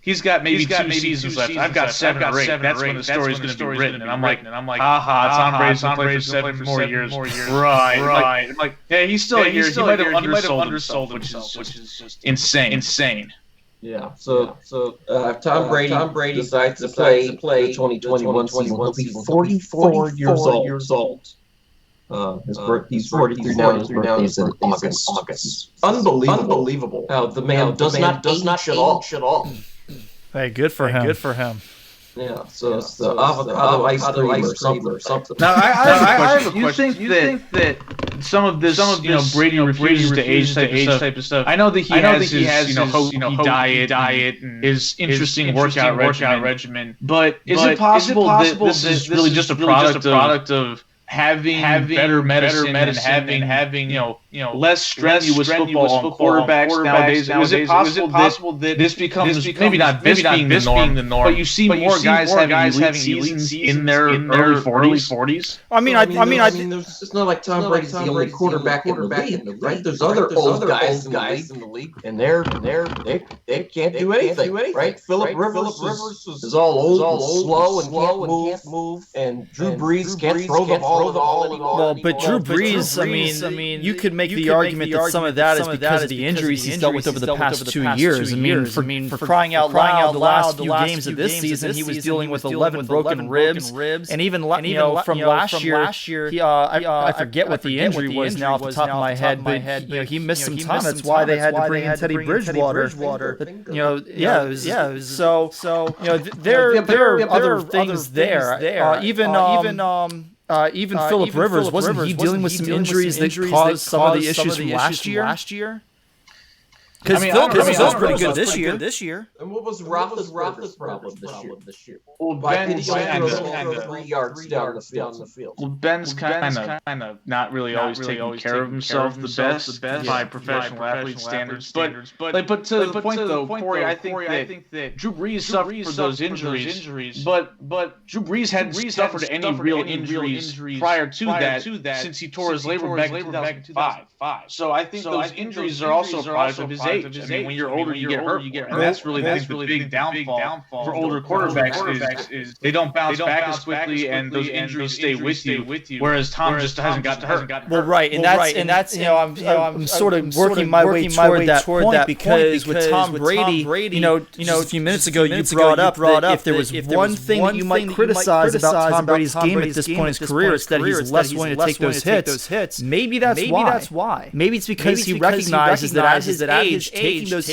he's got maybe 2 seasons left. I've got 7 or 8. That's when the story's going to be written." And I'm like, Tom Brady's going to play for 7 more years. Right. I'm like, yeah, he's still here. He might have undersold himself, which is just insane. Yeah. So Tom Brady decides to play the 2021 season. He'll be 44 years old. He's 43 now. His birthday is in August. Unbelievable. How the man does not age at all. Hey, good for him. Yeah, so it's the avocado ice cream or something. Now, I have a question. You think that some of this Brady refuses to age type of stuff. I know that he has his diet and his interesting workout regimen. But is it possible that this is really just a product of having better medicine and having less strenuous football on quarterbacks nowadays? Is it possible that this becomes maybe not being the norm, but you see more guys having elite seasons in their early 40s? I mean, it's not like Tom Brady's the only quarterback in the league, right? There's other old guys in the league, and they can't do anything, right? Philip Rivers is all old and slow and can't move, and Drew Brees can't throw the ball at all anymore. Well, but Drew Brees, I mean, you could make the argument that some of that is because of the injuries he's dealt with over the past 2 years. I mean, for crying out loud, the last few games of this season, he was dealing with 11 broken ribs, and even from last year, I forget what the injury was now off the top of my head, but he missed some time. That's why they had to bring in Teddy Bridgewater. So there are other things there. Even Philip Rivers, wasn't he dealing with some injuries that caused some of the issues from last year? Because Philip was pretty good this year. And what was Roethlisberger's problem this year? Well, Ben's kind of 3 yards down the field. Well, Ben's kind of not really always taking care of himself the best by professional athlete standards. But to the point though, Cory, I think that Drew Brees suffered those injuries, but Drew Brees hadn't suffered any real injuries prior to that since he tore his labrum back in 2005. So I think those injuries are also a product of his age. I mean, when you're older, you get hurt, and that's really the big downfall for older quarterbacks is they don't bounce back as quickly, and those injuries stay with you. Whereas Tom just hasn't gotten hurt. Well, right, and that's I'm sort of working my way toward that point because with Tom Brady, just a few minutes ago you brought up that if there was one thing that you might criticize about Tom Brady's game at this point in his career, it's that he's less willing to take those hits. Maybe that's why. Maybe it's because he recognizes that at his age, taking those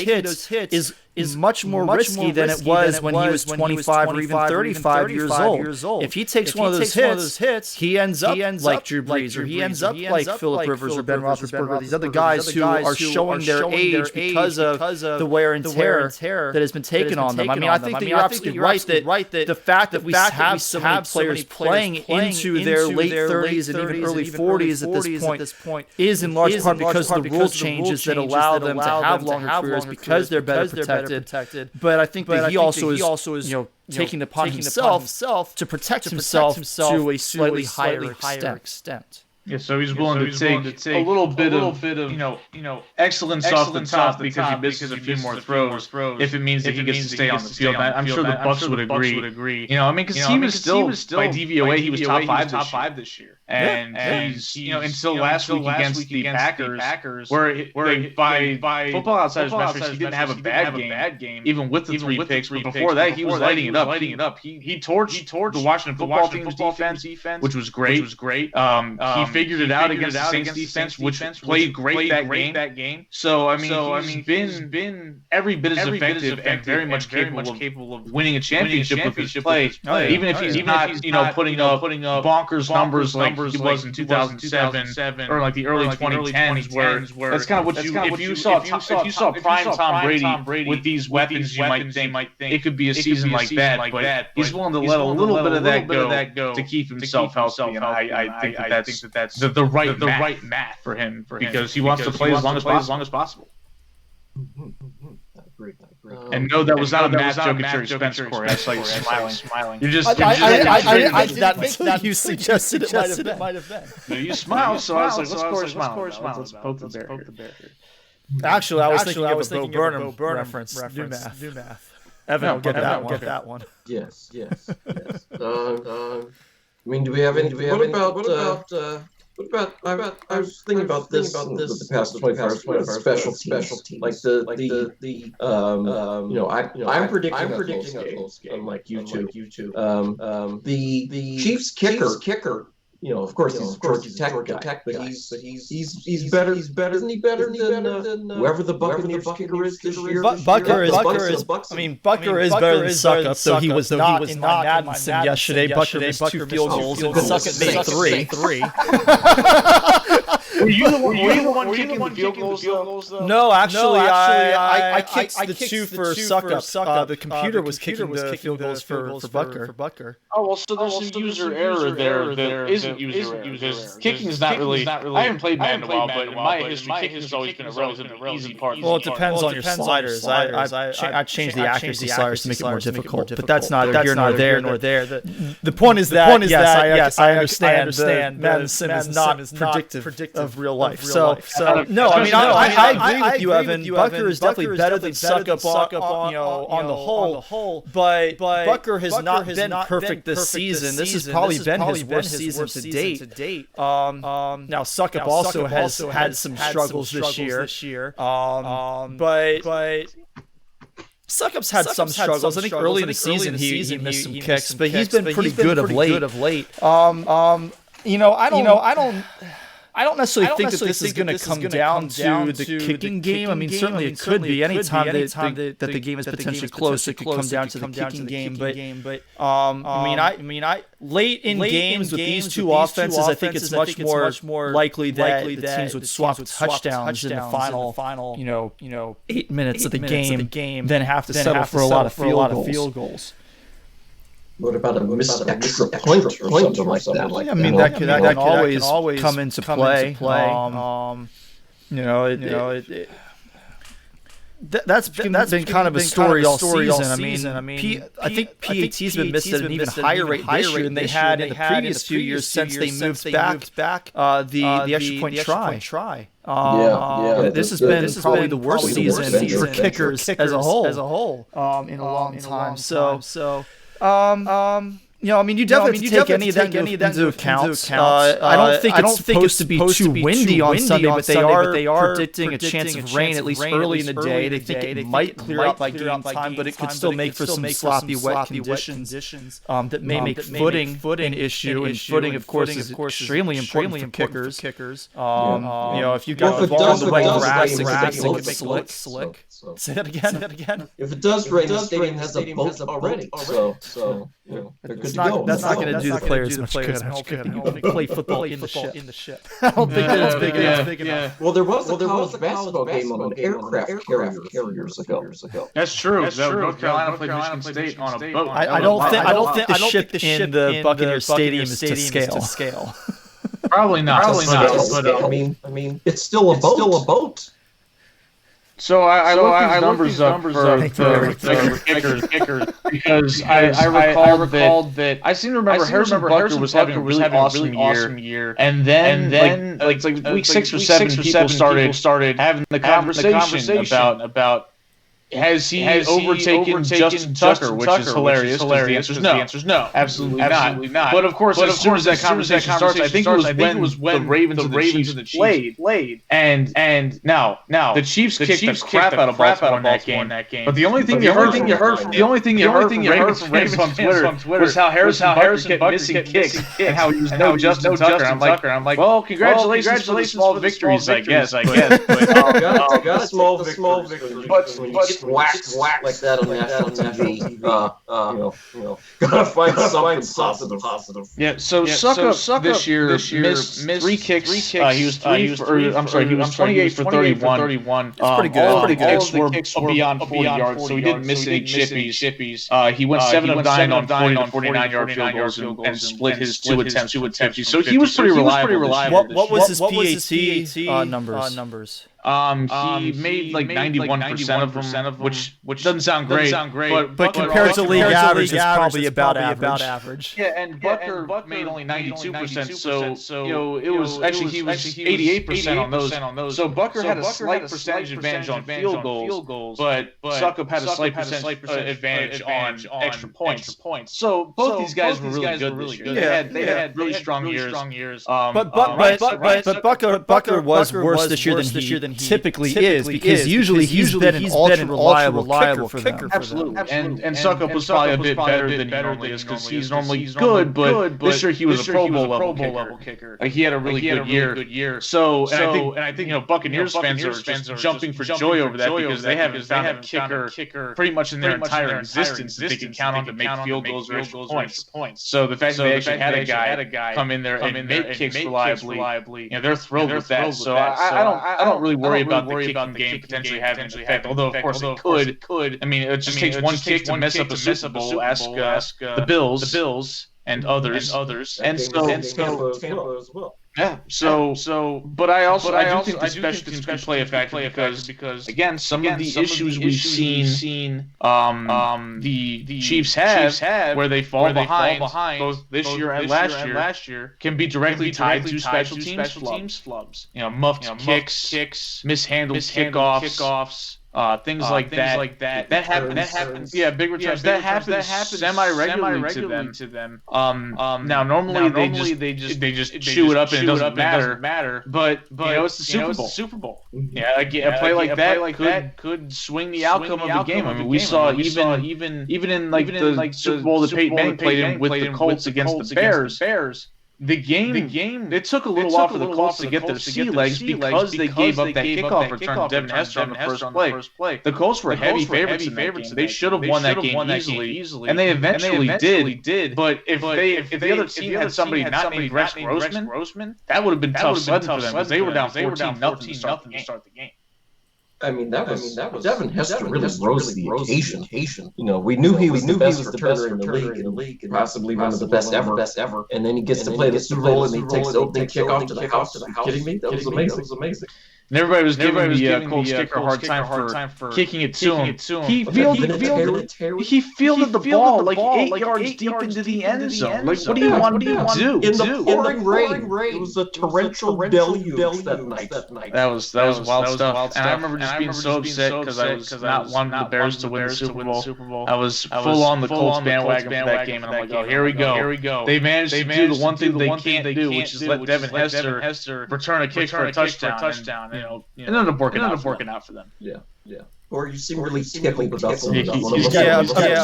hits is much more risky than it was when he was 25 or even 35 years old. If he takes one of those hits, he ends up like Drew Brees, or he ends up like Phillip Rivers or Ben Roethlisberger, these other guys who are showing their age because of the wear and tear that has been taken on them. I mean, I think that you're absolutely right that the fact that we have so many players playing into their late 30s and even early 40s at this point is in large part because of the rule changes that allow them to have longer careers because they're better protected. But I think that he also is taking it upon himself to protect himself to a slightly higher extent. Yeah, so he's willing to take a little bit of excellence off the top because he misses a few more throws if it means that he gets to stay on the field. I'm sure the Bucs would agree. You know, I mean, because he was still by DVOA, he was top five this year. And he's, until last week against the Packers, where by Football Outsiders metrics, he didn't have a bad game, even with the 3 picks. But before that, he was lighting it up. He torched the Washington football team's defense, which was great. He figured it out against the Saints defense, which played great that game. So, I mean, he's been every bit as effective and very much capable of winning a championship with his play, even if he's not, putting up bonkers numbers like he was in 2007 or like the early 2010s, where that's kind of what if you saw prime Tom Brady with these weapons, you might think it could be a season like that, but he's willing to let a little bit of that go to keep himself healthy, and I think that's the right math for him because he wants to play as long as possible. I agree. And no, that was not a math joke at your expense, Corey. I saw you smiling. You're just. I didn't think that you suggested it might have been. No, you smiled, so I was like, let's smile. Let's poke the bear. Actually, I was thinking of a Bo Burnham reference. New math. Evan will get that one. Yes. I mean, do we have any? What about? I was thinking about this the past 24 hours. Special teams, like I'm predicting a close game, unlike you two. The Chiefs kicker. Of course, he's a Georgia Tech, but he's better. Isn't he better than whoever the Buccaneers kicker is this year? Bucker is better than Suckup, so he was not in my Madden sim yesterday. Bucker missed 2 field goals and Suckup made 3. Were you the one kicking the field goals though? No, actually, I kicked the 2 for Suckup. The computer was kicking the field goals for Bucker. Oh, well, so there's some user error there. There isn't user error because kicking is not really. I haven't played Madden in a while, but in my history, kicking has always been a relatively easy part. Well, it depends on your sliders. I changed the accuracy sliders to make it more difficult, but that's neither here nor there. The point is that yes, I understand Madden sim is not predictive of real life. So no, I mean I agree with you, Evan. Bucker is definitely better than Suckup on the whole, but Bucker has not been perfect this season. This has probably been his worst season to date. Now Suckup also has had some struggles this year. But Suckup's had some struggles. I think early in the season he missed some kicks, but he's been pretty good of late. I don't necessarily think that this is going to come down to the kicking game. I mean, certainly it could be. Anytime that the game is potentially close, it could come down to the kicking game. But I mean, late in games with these two offenses, I think it's much more likely that the teams would swap touchdowns in the final 8 minutes of the game than have to settle for a lot of field goals. What about a missed extra point or something like that? I mean, that can always come into play. That's been kind of a story all season. I mean, I think PAT's been missed at an even higher rate this year than they had in the previous few years since they moved back the extra point try. This has been probably the worst season for kickers as a whole in a long time. So. you definitely take any of that into account. I don't think it's supposed to be too windy on Sunday, but they are predicting a chance of rain at least early in the day. They think it might clear out by game time, but it could still make for some sloppy, wet conditions that may make footing an issue. And footing, of course, is extremely important for kickers. If you got the ball on the wet grass, it makes it slick. Say that again. If it does rain, the stadium has a boat already. So they're good to go. That's not going to do the players much good. You can play football in the ship. I don't think that it's big enough. Well, there was a college basketball game on an aircraft carrier years ago. That's true. North Carolina played Michigan State on a boat. I don't think the ship in the Buccaneers Stadium is to scale. Probably not. But I mean, it's still a boat. So I looked these numbers up for kickers because I recalled that I seem to remember Harrison Butker was having a really awesome year, and then like week 6 or 7 people started having the conversation about has he overtaken Justin Tucker, which is hilarious. The answer is no, absolutely not. But of course, as soon as that conversation starts, I think it was when the Ravens and the Chiefs played, and now the Chiefs kicked the crap out of Baltimore in that game. But the only thing you heard from Ravens fans on Twitter was how Harrison Butker kept missing kicks and how he was no Justin Tucker. I'm like, well, congratulations for the small victories, I guess. Got a small victory, but whacked like that on national TV. Gotta find something positive. Yeah. So Suckup this year missed 3 kicks. He was 28 for 31. That's pretty good. All the kicks were beyond 40 yards, so he didn't miss any chippies. He went 7 of 9 on 49-yard field goals and split his 2 attempts with 50. So he was pretty reliable. What was his PAT numbers? He made like 91% of them, which doesn't sound great. But compared to league average, it's probably about average. Yeah, and Butker made only 92%, so it was actually he was 88% on those. So Butker had a slight percentage advantage on field goals, but Suckup had a slight percentage advantage on extra points. So both these guys were really good this year. They had really strong years. But Butker was worse this year than he typically is, because usually he's been an ultra-reliable kicker. Absolutely. And Suckup was probably a bit better than he normally is, because he's normally good, but this year he was a Pro Bowl level kicker. Like, he had a really good year. So, and I think Buccaneers fans are just jumping for joy over that, because they haven't found a kicker pretty much in their entire existence that they can count on to make field goals or extra points. So the fact that they actually had a guy come in there and make kicks reliably, they're thrilled with that. So I don't really worry about the kicking game potentially having an effect, although of course it could. I mean, it just takes one kick to mess up a Super Bowl. Ask the Bills and others. And so as well. Yeah. So, but I do think the special teams can play a factor because again, some of the issues we've seen the Chiefs have where they fall behind both this year and last year can be directly tied to special teams flubs. Muffed kicks, mishandled kickoffs. Things like that. That happens. Yeah, big returns. That happens semi-regularly to them. Now normally they just chew it up and it doesn't matter. But it's the Super Bowl. Yeah, a play like that could swing the outcome of the game. I mean, we saw even in the Super Bowl that Peyton Manning played in with the Colts against the Bears. The game. It took a little while for the Colts to get their sea legs because they gave up that kickoff return to Devin Hester on the first play. The Colts were heavy favorites in that game. They should have won that game easily, and they eventually did. But if the other team had somebody not named Rex Grossman, that would have been tough sledding for them because they were down 14-0 to start the game. I mean, that was Devin Hester really rose the occasion. We knew he was the best returner in the league, and possibly one of the best ever. And then he gets to play the Super Bowl and he takes the opening kickoff to the house. Are you kidding me? That was amazing. And everybody was giving the Colts kicker a hard time for kicking it to him. He fielded the ball like 8 yards deep into the end zone. Like, what do you want to do? In the pouring rain. It was a torrential deluge that night. That was wild stuff. And I remember just being so upset because I was not wanting the Bears to win the Super Bowl. I was full on the Colts bandwagon for that game, and I'm like, oh, here we go. They managed to do the one thing they can't do, which is let Devin Hester return a kick for a touchdown. And ended up working out for them. Yeah. Or you seem really tickled about something.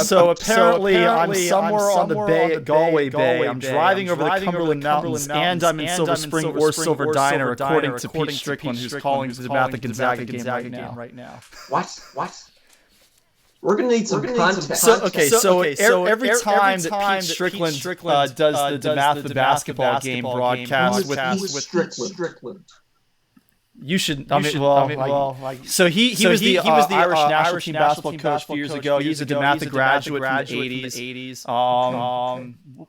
So apparently I'm somewhere on the bay at Galway Bay. I'm driving over the Cumberland Mountains, and I'm in Silver Spring or Silver Diner, according to Pete Strickland, who's calling about the Gonzaga game right now. What? We're gonna need some context. So every time that Pete Strickland does the Math the Basketball game broadcast with Strickland. You should. So he was the Irish national team basketball coach a few years ago. He's a DeMatha graduate from the 80s.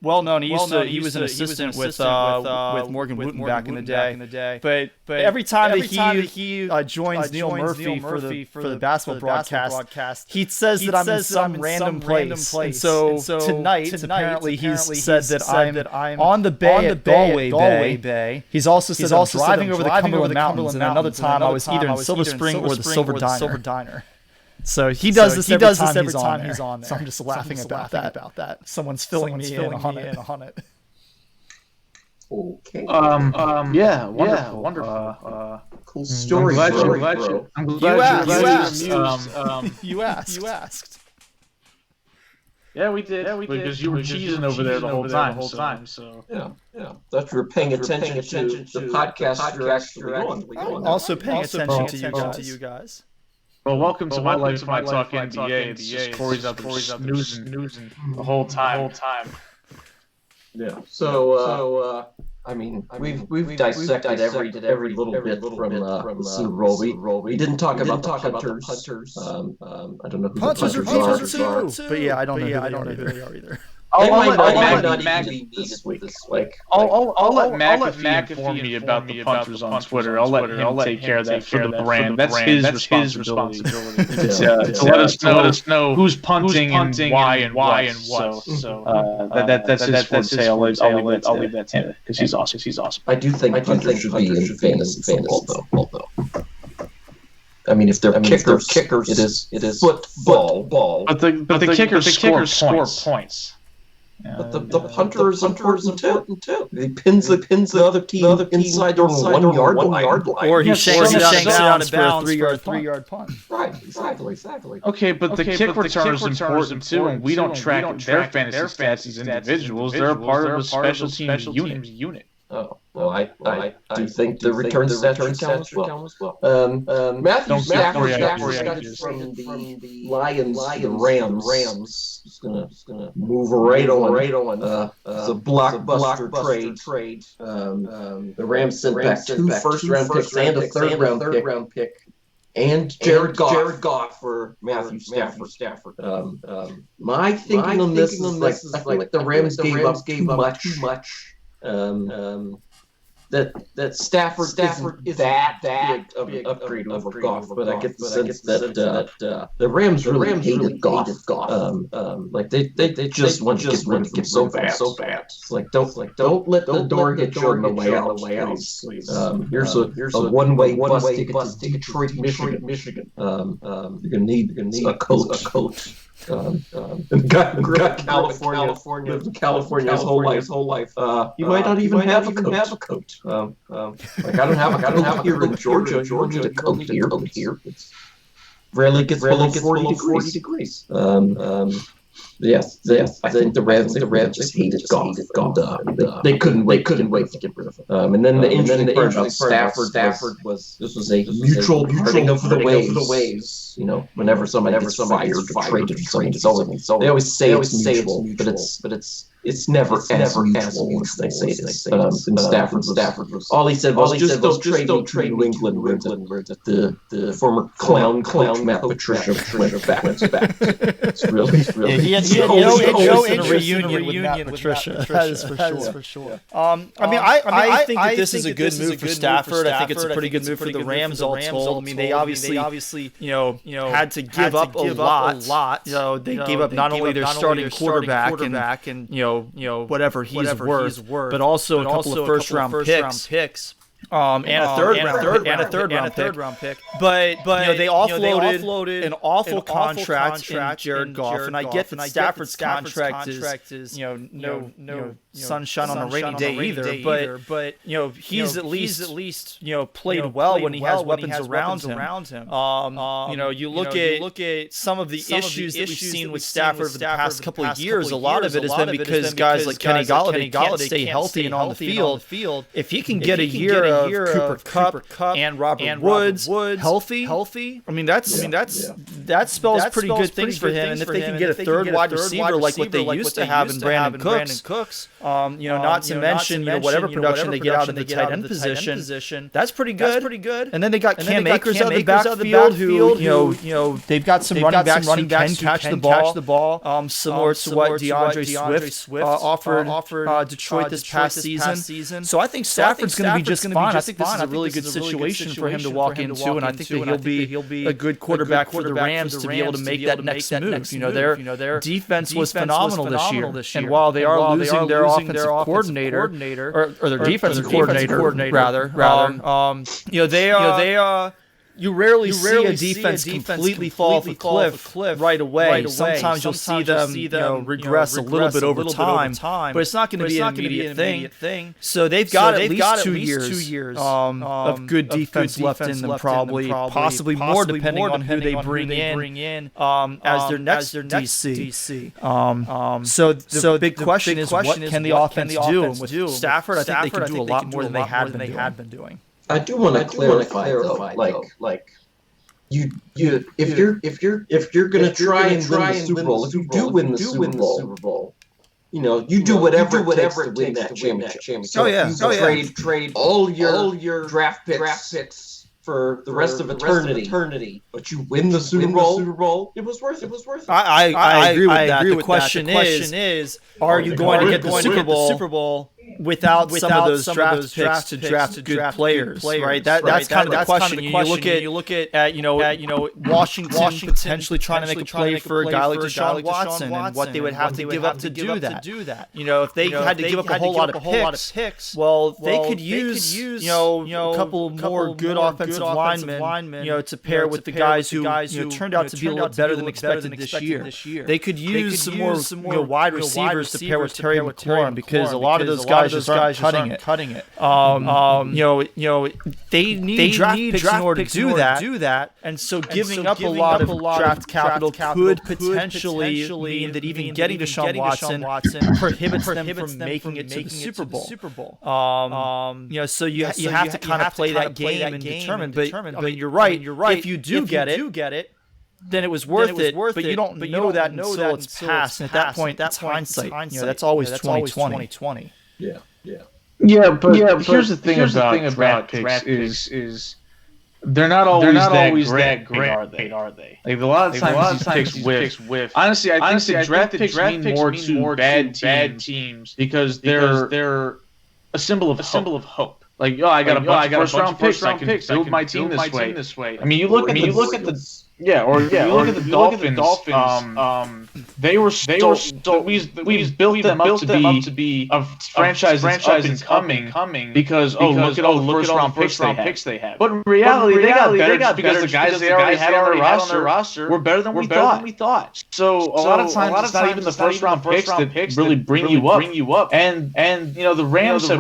Well known. He was an assistant with Morgan Wooten back in the day. But every time that he joins Neil Murphy for the basketball broadcast, he says that I'm in some random place. And so tonight, apparently, he's said that I'm on the bay at Galway Bay. He's also said I'm driving over the Cumberland Mountains. And another time I was either in Silver Spring or the Silver Diner. So he does this every time he's on there. So I'm just laughing about that. Someone's filling me in on it. Okay. Yeah, wonderful. Cool story. I'm glad you asked. Yeah, we did. Because you were cheesing over there the whole time. So yeah. Thought you were paying attention to the podcast you're actually on. I'm also paying attention to you guys. Well, welcome to my life, my talk NBA. It's just Cory's up there snoozing the whole time. Yeah. So I mean, we've dissected every little bit from the Super Bowl. We didn't talk about the Hunters. I don't know who the Hunters are too. But yeah, I don't know who they are either. They might not even be this week. I'll let McAfee inform me about the punters on Twitter. I'll let him take care of that for the brand. That's his responsibility. To let us know who's punting and why and what. So that's his forte. I'll leave that to him because he's awesome. I do think punters should be in fantasy football, though. I mean, if they're kickers, it is football. But the kickers score points. Yeah, but the punter is important too. He pins the other team inside their 1 yard line. Or he shanks it out of bounds for a 3-yard punt. Right, exactly. Okay, but the kick return is important too, and we don't track their fantasy stats as individuals. They're a part of a special teams unit. Oh, well, I do think the return stats count as well. Matthew Stafford got it from the Lions to the Rams. Just gonna move right on. It's a blockbuster trade. The Rams sent back 2 first-round picks and a third-round pick. And Jared Goff for Matthew Stafford. My thinking on this is like the Rams gave up too much. That Stafford is that big upgrade over Goff, but I get the sense that the Rams really hated Goff. Like they just want to get rid of him so bad. It's like don't let the door hit you on the way out. Here's a one-way bus ticket to Detroit, Michigan. You're gonna need a coach. California lived in California his whole life. He might not even have a coat. Like I don't have here in Georgia. Georgia to coat here. It's rarely gets below 40 degrees. Yes. I think the Rams just hated Goff. They couldn't wait to get rid of him. And then the interesting part about Stafford was this was a mutual parting of the ways. You know, whenever somebody gets fired or traded, they always say it's mutual, but it's It's never as mutual as they say it is. And Stafford was all he said was just don't trade New England where the former clown Matt Patricia went back. It's really. He had no interest in a reunion with Matt Patricia. That is for sure. I think that this is a good move for Stafford. I think it's a pretty good move for the Rams all told. I mean, they obviously had to give up a lot. They gave up not only their starting quarterback and whatever he's worth, but also a couple of first round picks. And a third round pick. But they offloaded an awful contract in Jared Goff, and I get that Stafford's contract is no sunshine on a rainy day either. But he's at least played well when he has weapons around him. You look at some of the issues that we've seen with Stafford over the past couple of years. A lot of it has been because guys like Kenny Golladay can't stay healthy and on the field. If he can get a year of Cooper Kupp and Robert Woods healthy. I mean, that spells pretty good things for him. And if they can get a third wide receiver like what they used to have in Brandon Cooks, not to mention whatever production they get out of the tight end position, that's pretty good. And then they got Cam Akers out of the backfield, who they've got some running backs who can catch the ball, similar to what DeAndre Swift offered Detroit this past season. So I think Stafford's going to be just fine. I think this is a really good situation for him to walk into, and I think that he'll be a good quarterback for the Rams to be able to make that next move. Their defense was phenomenal this year, and while they are losing their offensive coordinator, or their defensive coordinator, rather, you rarely see a defense completely fall off a cliff right away. Sometimes you'll see them regress a little bit over time, but it's not going to be an immediate thing. So they've got at least 2 years of good defense left in them, possibly more, depending on who they bring in as their next DC. So the big question is, what can the offense do? And with Stafford, I think they can do a lot more than they had been doing. I do want to clarify though, like you if you're gonna try and win the Super Bowl, if you do win the Super Bowl, you do whatever it takes to win that championship. So you trade all your draft picks for the rest of eternity, but you win the Super Bowl. It was worth it. I agree with that. The question is, are you going to get the Super Bowl without some of those draft picks to draft good players, right? That's kind of the question. You look at Washington potentially trying to make a play for a guy like Deshaun Watson and what they would have to give up to do that. If they had to give up a whole lot of picks, well, they could use a couple more good offensive linemen to pair with the guys who turned out to be a little better than expected this year. They could use some more wide receivers to pair with Terry McLaurin, because a lot of those guys just aren't cutting it. They need draft picks in order to do that. And so giving up a lot of draft capital could potentially mean that even getting Deshaun Watson prohibits them from making it to the Super Bowl. So you have to kind of play that game and determine. But I mean, you're right. If you do get it, then it was worth it. But you don't know that until it's passed. And at that point, that's hindsight. That's always 2020. Yeah, but here's the thing about draft picks is they're not always that great, are they? Like, a lot of times these picks whiff. Honestly, I think draft picks mean more to bad teams because they're a symbol of hope. Like, I got a first round picks. I can build my team this way. I mean, you look at the Dolphins. They were we built them up to be a franchise that's up and coming because look at all the first round picks they have. But in reality, they got better just because the guys they already had on their roster were better than we thought. So a lot of times it's not even the first round picks that really bring you up. And the Rams have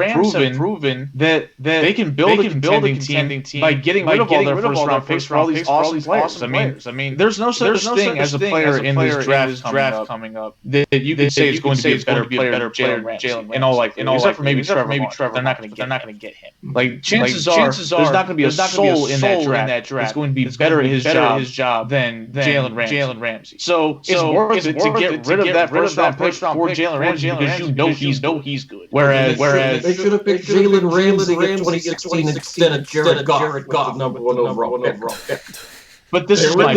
proven that they can build a contending team by getting rid of all their first round picks for all these awesome players. I mean, players. I mean, there's no such thing as a player in this draft coming up that you can say is going to be a better player than Jalen Ramsey. Except for maybe Trevor. They're not going to get him. Like chances are, there's not going to be a soul in that draft that's going to be better at his job than Jalen Ramsey. So it's worth it to get rid of that first round pick for Jalen Ramsey because you know he's good. Whereas they should have picked Jalen Ramsey in 2016 instead of Jared Goff, number one overall. But this is my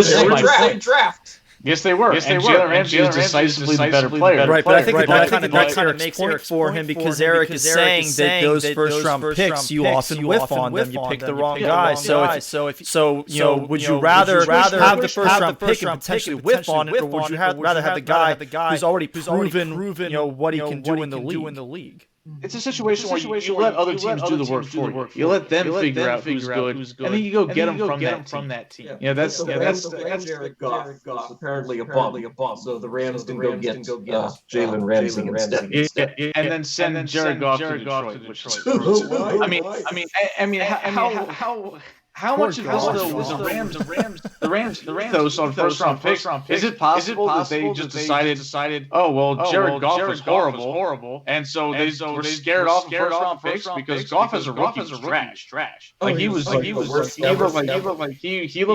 draft. Yes, they were. Jalen Ramsey is decisively the better player. Right, but I think that kind of makes Eric's point for him because Eric is saying that those first-round picks, you often whiff on them. You pick the wrong guy. So would you rather have the first-round pick and potentially whiff on it, or would you rather have the guy who's already proven what he can do in the league? It's a situation where you let other teams do the work for you. You let them figure out who's good, and then you go get them from that team. Yeah, that's Jared Goff apparently a bum. So the Rams can go get Jalen Ramsey instead. And then send Jared Goff to Detroit. I mean, how much of this though was the Rams those on first round picks? Is it possible that they just decided? Oh well, Jared Goff is horrible, and so they were scared off of first round picks because Goff as a rookie was trash. He looked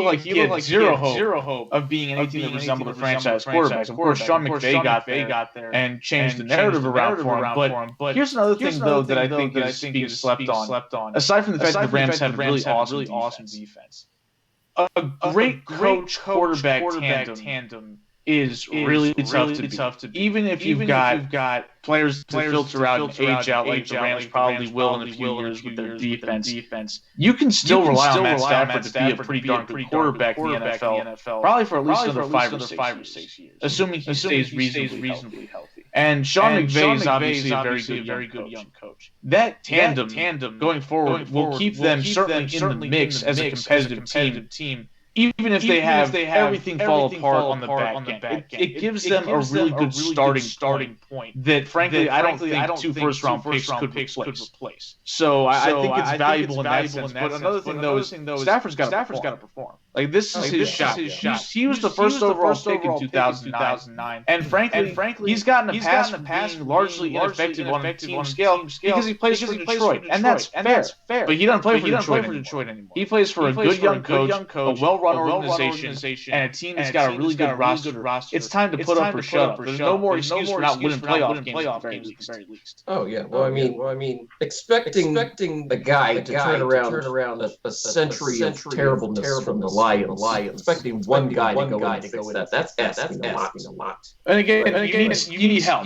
like he had zero hope of being anything that resembled a franchise quarterback. Of course, Sean McVay got there and changed the narrative around for him. But here's another thing though that I think is being slept on. Aside from the fact that the Rams had really awesome defense. A great coach quarterback tandem is really tough to beat. Even if you've got players to filter out and age out like the Rams probably will in a few years with their defense, you can still rely on Matt Stafford to be a pretty darn good quarterback in the NFL, probably for at least another 5 or 6 years, assuming he stays reasonably healthy. And Sean McVay is obviously a very good young coach. That tandem going forward will keep them certainly in the mix as a competitive team. Even if they have everything fall apart on the back end, it gives them a really good starting point that, frankly, I don't think 2 first-round picks could replace. So I think it's valuable in that sense. But another thing, though, is Stafford's got to perform. Like, this is his shot. He was the first overall pick in 2009. And frankly, he's gotten a pass from being largely ineffective on a team scale because he plays for Detroit. And that's fair. But he doesn't play for Detroit anymore. He plays for a good young coach, a well-run organization, and a team that's got a really good roster. It's time to put up or shut up. There's no more excuse for not winning playoff games at the very least. Oh yeah. Well, I mean, expecting the guy to turn around a century of terribleness from the Lions, expecting one guy to go and fix that. That's asking a lot. And again, you need help.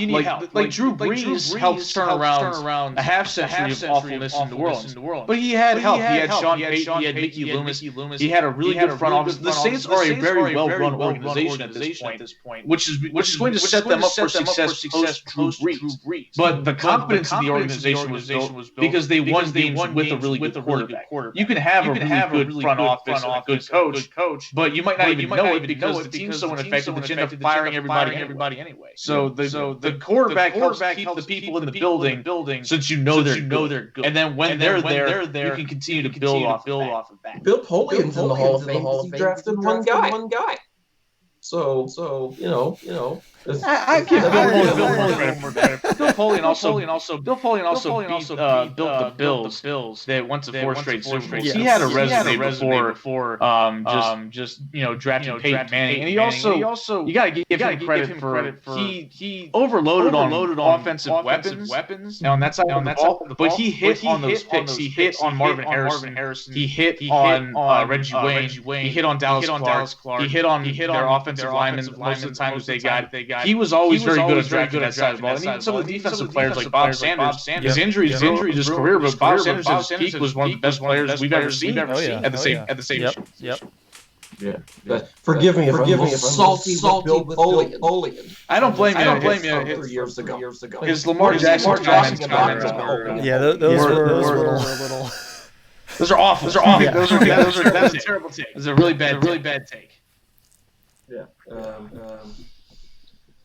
Like Drew Brees helped turn around a half century of awfulness in New Orleans. But he had help. He had Sean Payton. He had Mickey Loomis. He had a really good front office. The Saints are a very well-run organization at this point, which is going to set them up for success post Drew Brees. But the confidence in the organization was built because they won games with a really good quarterback. You can have a really good front office and a good coach, but you might not even know it because the team's so ineffective that you end up firing everybody anyway. So the quarterback helps keep the people in the building since you know they're good. And then when they're there, you can continue to build off of that. Bill Polian's in the Hall of Fame. He drafted one guy. So you know. I give Bill Polian also built the Bills. They went to 4 straight Super Bowls. He had a resume before just drafting Peyton Manning, and he also you got to give him credit for he overloaded on offensive weapons. Now on that side of the ball, but he hit on those picks. He hit on Marvin Harrison. He hit on Reggie Wayne. He hit on Dallas Clark. He hit on their offensive linemen most of the times they got. He was always very good at drafting that side of the ball. And even some of the defensive players like Bob Sanders, his injuries his career, but Bob Sanders at his peak was one of the best players we've ever seen at the same Yep. Yeah. Forgive me if I'm salty with Bill Polian. I don't blame you. 3 years ago. Because Lamar Jackson comments. Yeah, those were a little. Those are awful. That's a terrible take. That's a really bad take. Yeah.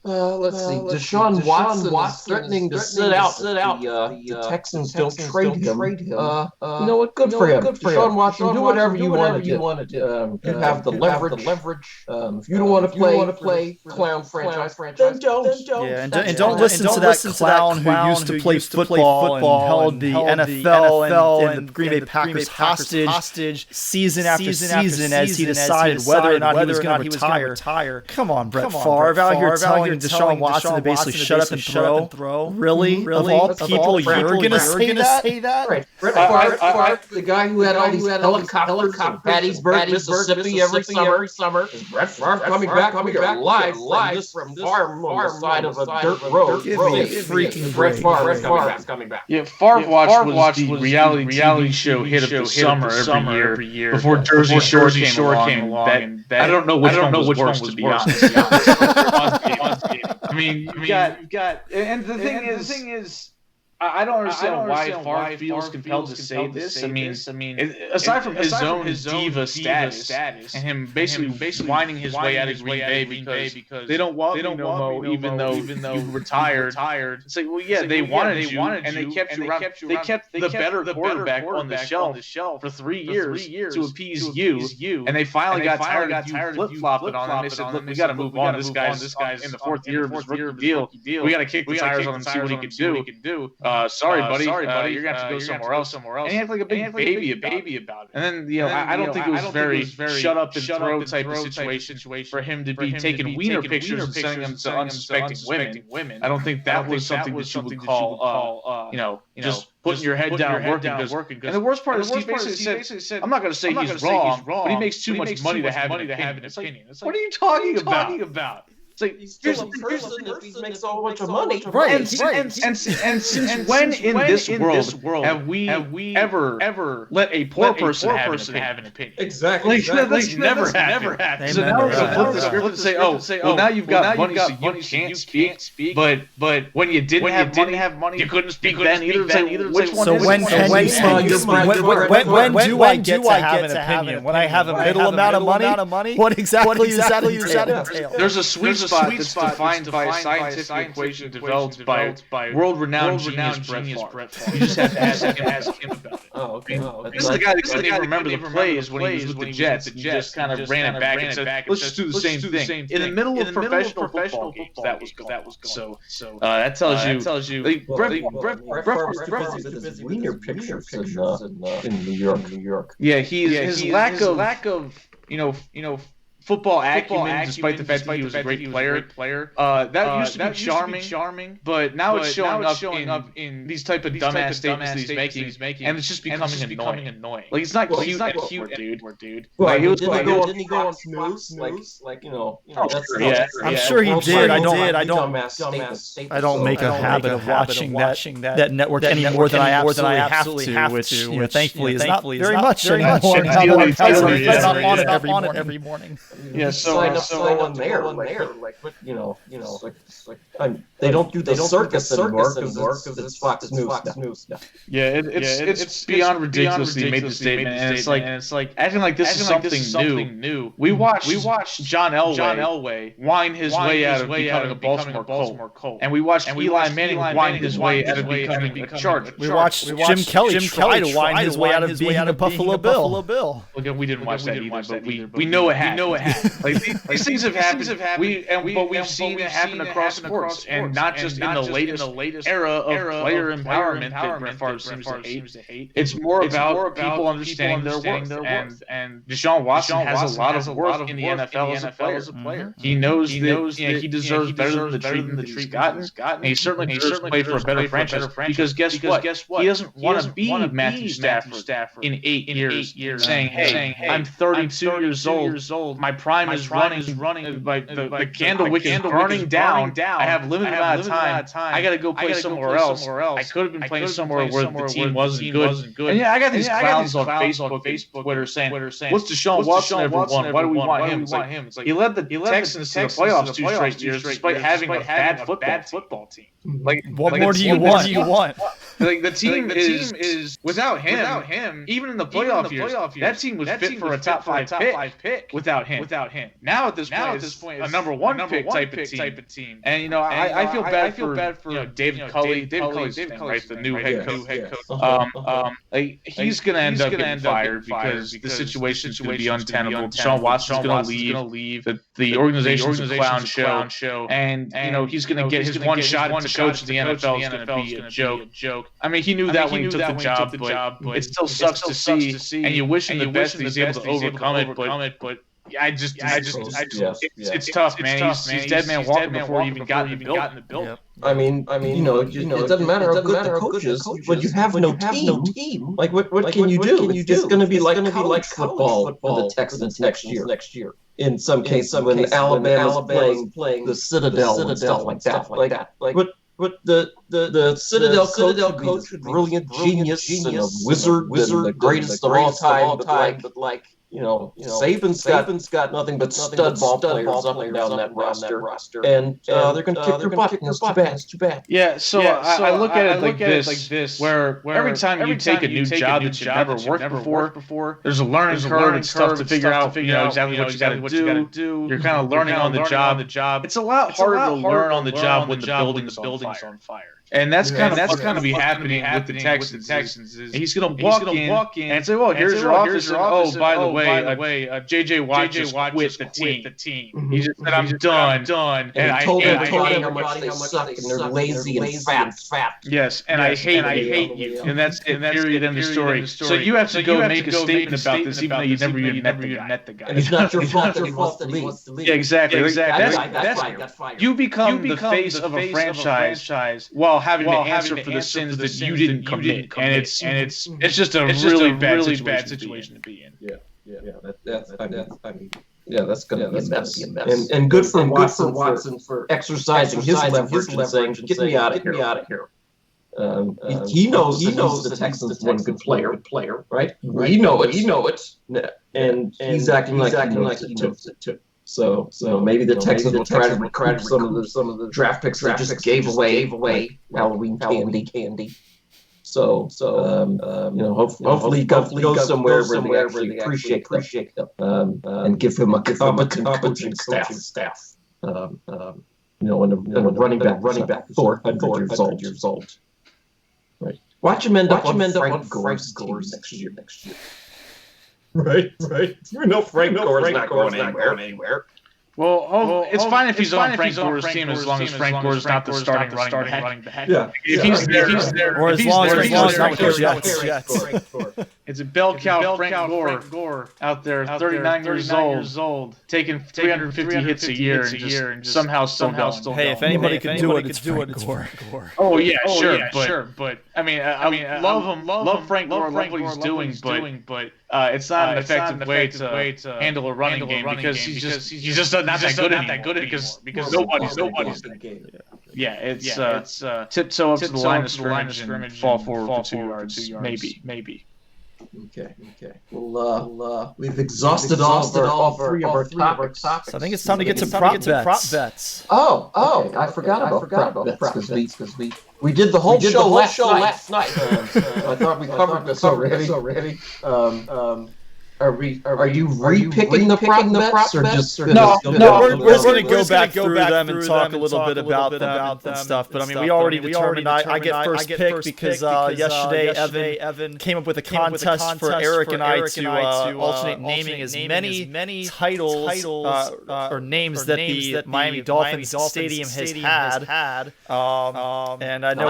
Let's see. Deshaun Watson is threatening to sit out. The Texans don't trade him. You know what? Good for him. Deshaun Watson, do whatever you want to do. You have the leverage. If you don't want to play clown franchise, then don't. Yeah, and don't listen to that clown who used to play football and held the NFL and the Green Bay Packers hostage season after season as he decided whether or not he was going to retire. Come on, Brett Favre, out here telling Deshaun Watson to basically shut up and throw. Really? Of all people, you're going to say that? Right. Brett Favre, the guy who had all these helicopters in Hattiesburg, Mississippi every summer. Is Brett Favre coming back live from farm on the side of a dirt road? Give me a freaking Brett Favre coming back. Yeah, Favre Watch was the reality TV show hit of the summer every year before Jersey Shore came along. I don't know which one was worse, to be honest. I mean, you got, and the thing is, I don't understand why Favre feels compelled to say this. I mean, aside from his own diva status and him basically whining his way out of Green Bay because they don't want no more, even though you retired. It's like, well, yeah, they wanted you, and they kept you around. They kept the better quarterback on the shelf for 3 years to appease you, and they finally got tired of you flip-flopping on him. They said, look, we got to move on. This guy's in the 4th year of his rookie deal. We got to kick the tires on him and see what he can do. Sorry, buddy. You're gonna have to go somewhere else. And he acted like a big baby about it. And then, I don't think it was very shut up and throw type of situation for him to be taking wiener pictures and sending them to unsuspecting women. I don't think that was something that you would call, just putting your head down and working. And the worst part is, Steve basically said, I'm not going to say he's wrong, but he makes too much money to have an opinion. What are you talking about? It's like, he's still a person if he makes a whole bunch of money. Right. And since when in this world have we ever let a poor person have an opinion? Exactly. That's never happened. So now we're going to flip the script and say, well, now you've got money, so you can't speak. But when you didn't have money, you couldn't speak then either. So when do I get to have an opinion? When I have a middle amount of money? What exactly does that entail? There's a sweet spot that's defined by a scientific equation developed by world-renowned genius Brett Favre. You just have to ask him about it. Oh, okay. This is the guy that couldn't even remember the plays when he was with the Jets, and he just kind of ran it back and said, let's just do the same thing. In the middle of professional football games, that was going. So that tells you. Brett Favre's busy with his pictures in New York. Yeah, his lack of football acumen, despite the fact that he was a great player. That used to be charming, but now it's showing up in these type of dumbass statements that he's making, and it's just becoming annoying. Like, it's not cute anymore, dude. Well, didn't he go on snooze? I'm sure he did. I don't make a habit of watching that network any more than I absolutely have to, which thankfully is not very much anymore. I'm on it every morning. Yeah, sign up there. They don't do the circus anymore because it's Fox News now. Yeah, it's beyond ridiculous that he made the statement, and it's like acting like this is something new. We watched John Elway whine his way out of becoming a Baltimore Colt, and we watched Eli Manning whine his way out of becoming a Charger. We watched Jim Kelly try to whine his way out of being a Buffalo Bill. Look, we didn't watch that either, but we know it happened. Like, these things have happened. But we've seen it happen across sports, and not just in the latest era of player empowerment that Brett Favre seems to hate. It's more about people understanding their worth. And Deshaun Watson has a lot of worth in the NFL as a player. He knows that he deserves better than the treatment that he's gotten. And he certainly deserves to play for a better franchise. Because guess what? He doesn't want to be Matthew Stafford in 8 years, saying, "Hey, I'm 32 years old. My prime is running. The candle wick is burning down. I have limited amount of time. I got to go play somewhere else. I could have been playing somewhere where the team wasn't good. And I got these clowns on Facebook, Twitter saying, "What's Deshaun Watson ever won? Why do we want him?" It's like, he led the Texans to the playoffs 2 straight years despite having a bad football team. What more do you want? Like the team is without him. Even in the playoff years, that team was fit for a top five pick without him. Now at this point, it's a number one pick type of team. And I feel bad for David Culley. David Culley's right, the new head coach. He's gonna end up getting fired because the situation's gonna be untenable. Deshaun Watson's gonna leave. The organization's a clown show, and he's gonna get his one shot to coach in the NFL is gonna be a joke. I mean, he knew that when he took the job, but it still sucks to see, and you wish him the best that he's able to overcome it, but it's tough, man. He's dead man walking before he even got in the building. Yep. I mean, it doesn't matter how good the coach is, but you have no team. Like, what can you do? It's just going to be like football for the Texans next year. In some cases, when Alabama's playing the Citadel and stuff like that. But the Citadel coach, a brilliant genius and a wizard, the greatest of all time, but like. Saban's got nothing but stud ball players up and down that roster, and they're going to kick your butt. It's too bad. Yeah, so I look at it like this, where every time you take a new job that you've never worked before, there's a learning curve and stuff to figure out, exactly what you got to do. You're kind of learning on the job. It's a lot harder to learn on the job when the building's on fire. And that's kind of be happening with the Texans. He's going to walk in and say, "Well, here's your office. Oh, by the way, J.J. Watt just quit the team. Mm-hmm. He just said, I'm done. And I told him how much they suck and they're lazy and fat. Yes, and I hate you. And that's it. Period. End of story. So you have to go make a statement about this, even though you never even met the guy. And it's not your fault that he wants to leave. Yeah, exactly. That's you become the face of a franchise while having to answer for the sins that you didn't commit, and it's just a really bad situation to be in. That's going to be a mess. And good for Watson for exercising his leverage and saying, "Get me out of here." He knows the Texans one good player, right? We know it, and he's acting like he knows it too. So maybe the Texans will try to recoup some of the draft picks they just gave away Halloween candy. So hopefully go somewhere where they appreciate them and give him a competent coaching staff. When a running back 400 years old. Right. Watch him end up on Frank Gore's next year. Right. You know Frank Gore's not going anywhere. Well, it's fine if he's on Frank Gore's team as long as Frank Gore's not the starting running back. Yeah. If he's there, or as long as he's not with the Jets. It's a bell cow Frank Gore out there, 39 years old, taking 350 hits a year and just somehow still going. Hey, if anybody can do it, it's Frank Gore. Oh yeah, sure. But I mean, I love him, love Frank Gore, love what he's doing, but it's not an effective way to handle a running game because he's just not that good because nobody's in the game. Yeah, it's tiptoe up to the line of scrimmage and fall forward for 2 yards, maybe. Okay. Well, we've exhausted all three of our topics. So I think it's time to get to prop bets. Oh, I forgot about prop bets because we did the whole show last night. I thought we covered this already. Are you re-picking the prop bets or just no? We're going to go back through them and talk a little bit about them and stuff. But I mean, we already determined I get first pick because yesterday Evan came up with a contest for Eric and I to alternate naming as many titles or names that the Miami Dolphins stadium has had. And I know,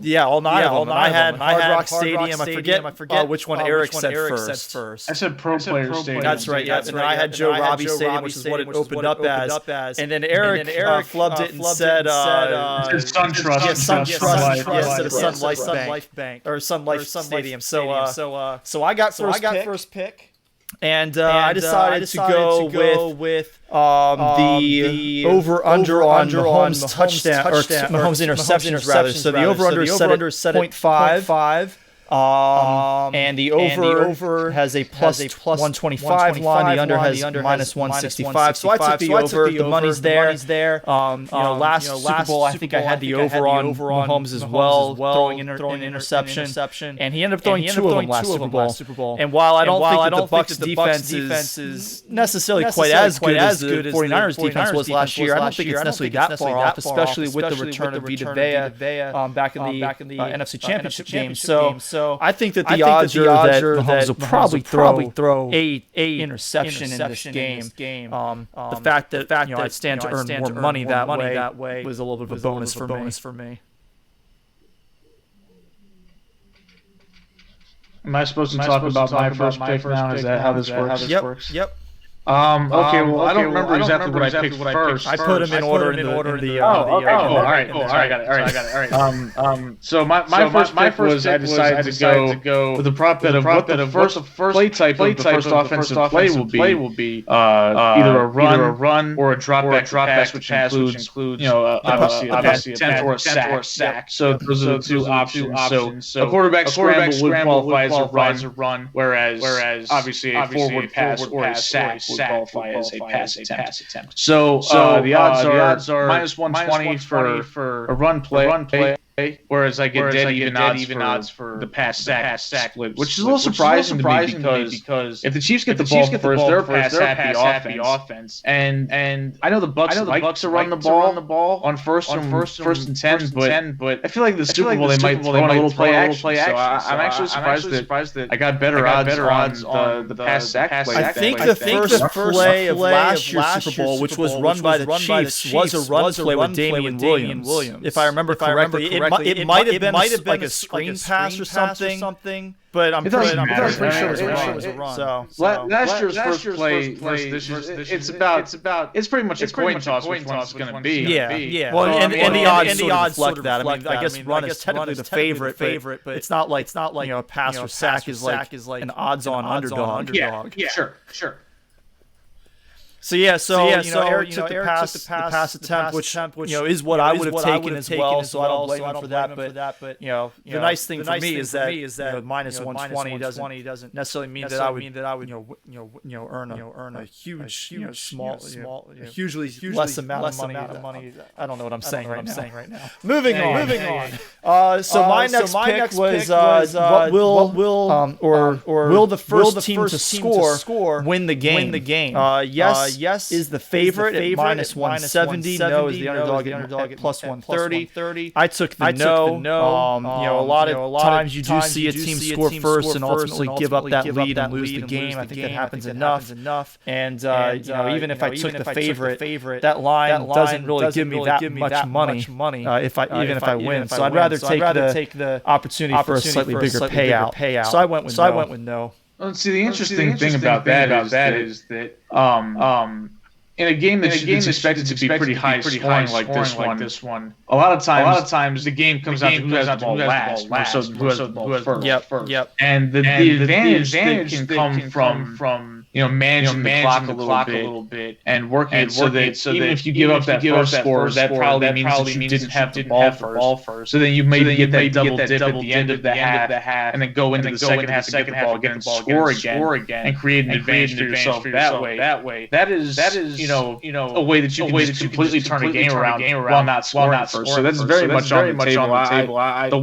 yeah, all nine of them. I had Hard Rock Stadium. I forget which one Eric said first. I said Pro Player Stadium. That's right. Yeah. And then I had Joe Robbie Stadium, which is what it opened up as. And then Eric flubbed it and said SunTrust. Yes, SunTrust instead of Sun Life Bank or Sun Life Stadium. So I got first pick. And I decided to go with the over/under on Mahomes touchdown or Mahomes interceptions rather. So the over/under is set at 0.5. And the over has a plus 125 line. The under has minus 165. So I took the over. The money's there. Last Super Bowl, I think I had the over on Mahomes as well, throwing an interception. And he ended up throwing two of them last Super Bowl. And while I don't think that the Bucs defense is necessarily quite as good as the 49ers defense was last year, I don't think it's necessarily that far off, especially with the return of Vita Vea back in the NFC Championship game. So I think that the odds are that Mahomes will probably throw eight interception in this game. The fact that I'd stand to earn more money that way was a little bit of a bonus for me. Am I supposed to talk about my first pick now? Is that how this works? Yep. Okay, well, I don't remember exactly what I picked first. I put them in order in the all right. I got it. All right. So my first pick was I decided to go with the prop bet of what the first play type of the first offensive play will be. Either a run or a drop back pass, which includes obviously a attempt or a sack. So those are the two options. So a quarterback scramble would qualify as a run, whereas obviously a forward pass or a sack would qualify as a pass attempt. So the odds are minus 120 for a run play. Whereas I get dead even odds for the pass sack split, which is a little surprising to me because if the Chiefs get the ball first, they're a pass happy offense, and I know the Bucs like to run the ball on first and 10, but I feel like the Super Bowl they might throw in a little play action. So I'm actually surprised that I got better odds on the pass sack play. I think the first play of last year's Super Bowl, which was run by the Chiefs, was a run play with Damian Williams, if I remember correctly. It might have been like a screen pass or something, but I'm pretty sure it was a run. So last year's first play versus this year's, it's pretty much a coin toss which one's going to be. Yeah. Well, and the odds reflect that. I mean, I guess run is technically the favorite, but it's not like a pass or sack is like an odds-on underdog. Yeah, sure. So Eric took the pass attempt, which is what I would have taken as well. So I don't blame him for that. But the nice thing for me is that minus 120 doesn't necessarily mean that I would earn a hugely less amount of money. I don't know what I'm saying right now. Moving on. So my next pick was will the first team to score win the game? Yes is the favorite at minus 170. No is the underdog at plus 130. I took the no. A lot of times you do see a team score first and ultimately give up that lead and lose the game. I think that happens enough. And even if I took the favorite, that line doesn't really give me that much money if I win. So I'd rather take the opportunity for a slightly bigger payout. So I went with no. Well, see, the interesting thing about that is that in a game that's expected to be pretty high scoring like this one, a lot of times the game comes out to who has the ball last, who has the ball first. Yep. And the advantage that can come from managing the clock a little bit and working it so that even if you give up that first score, that probably means that you didn't have the ball first. So then you maybe get that double dip at the end of the half, and then go into the second half and get the ball again and score again and create an advantage for yourself that way. That is a way that you can just completely turn a game around while not scoring first. So that's very much on the table.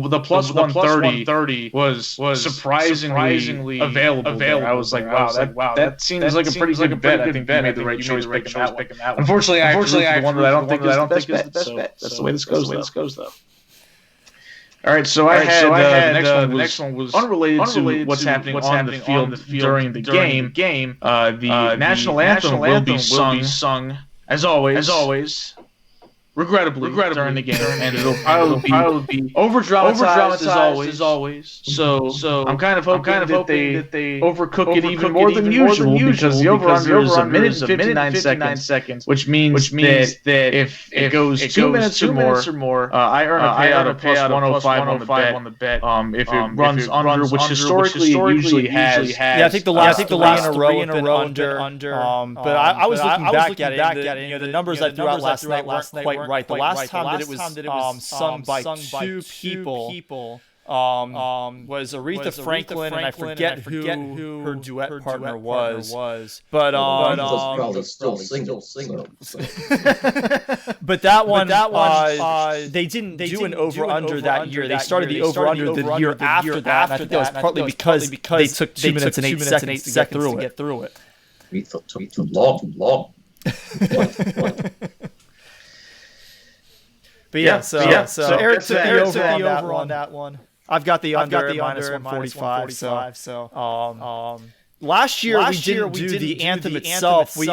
The plus 130 was surprisingly available. I was like, wow, that seems like a pretty good bet. I think you made the right choice picking that one. Unfortunately, I the one that I don't think is the best bet. That's the way this goes, though. All right, so I had the next one was unrelated to what's happening on the field during the game. The national anthem will be sung as always. Regrettably during the game, and it'll probably be over-dramatized as always. So I'm kind of hoping that they overcook it even more than usual because the over-under is a minute and 59 seconds, which means that if it goes 2 minutes or more, I earn a payout of plus 105 on the bet. If it runs under, which historically it usually has. Yeah, I think the last 3 in a row under. But I was looking back at it. The numbers I threw out last night weren't quite right. The last time that it was sung by two people, was Aretha Franklin, and I forget who her duet partner was. But was probably still single. But that one, they didn't do an over/under that year. They started the over/under the year after that. And I think that was partly because they took 2 minutes and 8 seconds to get through it. We took too long. But so Eric took the over on that one. I've got the under at -145. So last year we didn't do the anthem itself. We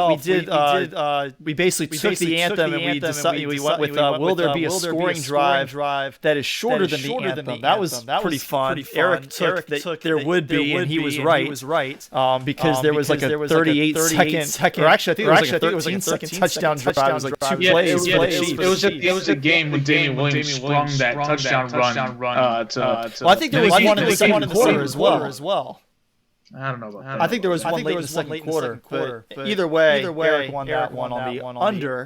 basically took the anthem and we went with will there be a scoring drive that is shorter than the anthem. That was pretty fun. Eric took that there would be, and he was right. Because there was like a 38-second, or actually I think it was like a 13-second touchdown drive. It was like 2 plays. It was a game when Damian Williams sprung that touchdown run. Well, I think there was one in the second quarter as well. I don't know about that. I think there was one late in the second quarter. But either way, Eric won that one on the under.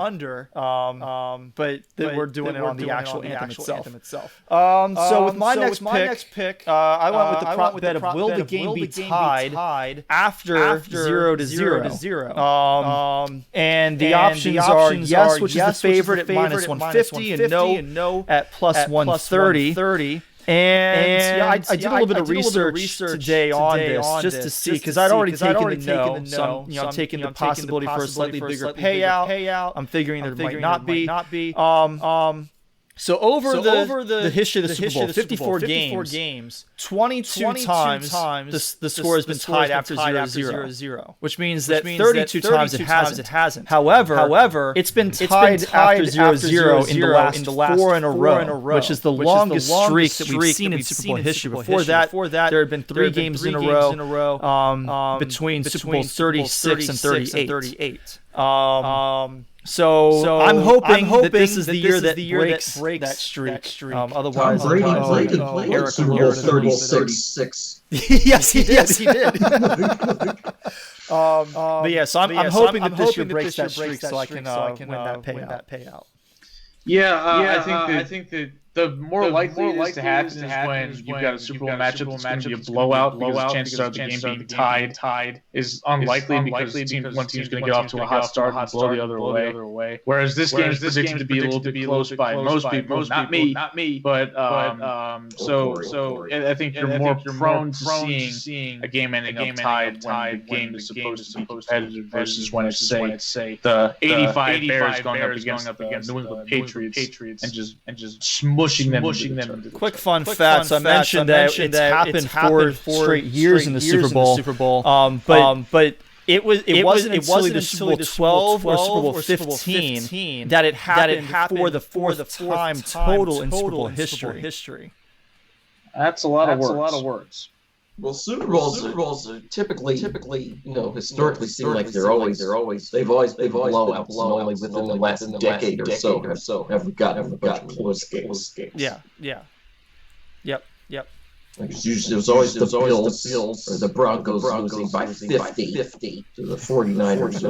But we're doing it on the actual anthem itself. So with my next pick, I went with the prop bet of will the game be tied after 0-0. And the options are yes, which is the favorite at -150, and no at +130. And I did a little bit of research today on this just to see, because I'd already taken the no. So I'm taking the possibility for a slightly bigger payout. I'm figuring there might not be. So over the history of the Super Bowl, 54 games, 22 times the score has been tied after 0-0, which means that 32 times it hasn't. However, it's been tied after 0-0 in the last 4 in a row, which is the longest streak that we've seen in Super Bowl history. Before that, there had been 3 games in a row between Super Bowl 36 and 38. So I'm hoping that this is the year that breaks that streak. Otherwise, Brady played Super Bowl 36. Yes, he did. But yeah, so I'm hoping that this year breaks that streak, so I can win that payout. I think that the more likely it is to happen is when you've got a Super Bowl matchup that's going to be a blowout, because chances are the game being tied is unlikely because one team's going to get off to a hot start and blow the other way. Whereas this game is predicted to be a little bit close by most people, not me, but so I think you're more prone to seeing a game ending up tied when the game is supposed to be competitive versus when it's say the 85 Bears going up against the New England Patriots and just mushing them. Quick fun fact: I mentioned that it's happened 4 straight years in the Super Bowl. But it wasn't until the Super Bowl 12 or Super Bowl 15 that it happened for the fourth time total in Super Bowl history. That's a lot of words. Well, Super Bowls are typically, historically seem like they've always been blowouts, only within the last decade or so have gotten close games. Yeah. Yep. It was always the Bills or the Broncos losing by 50 to the 49ers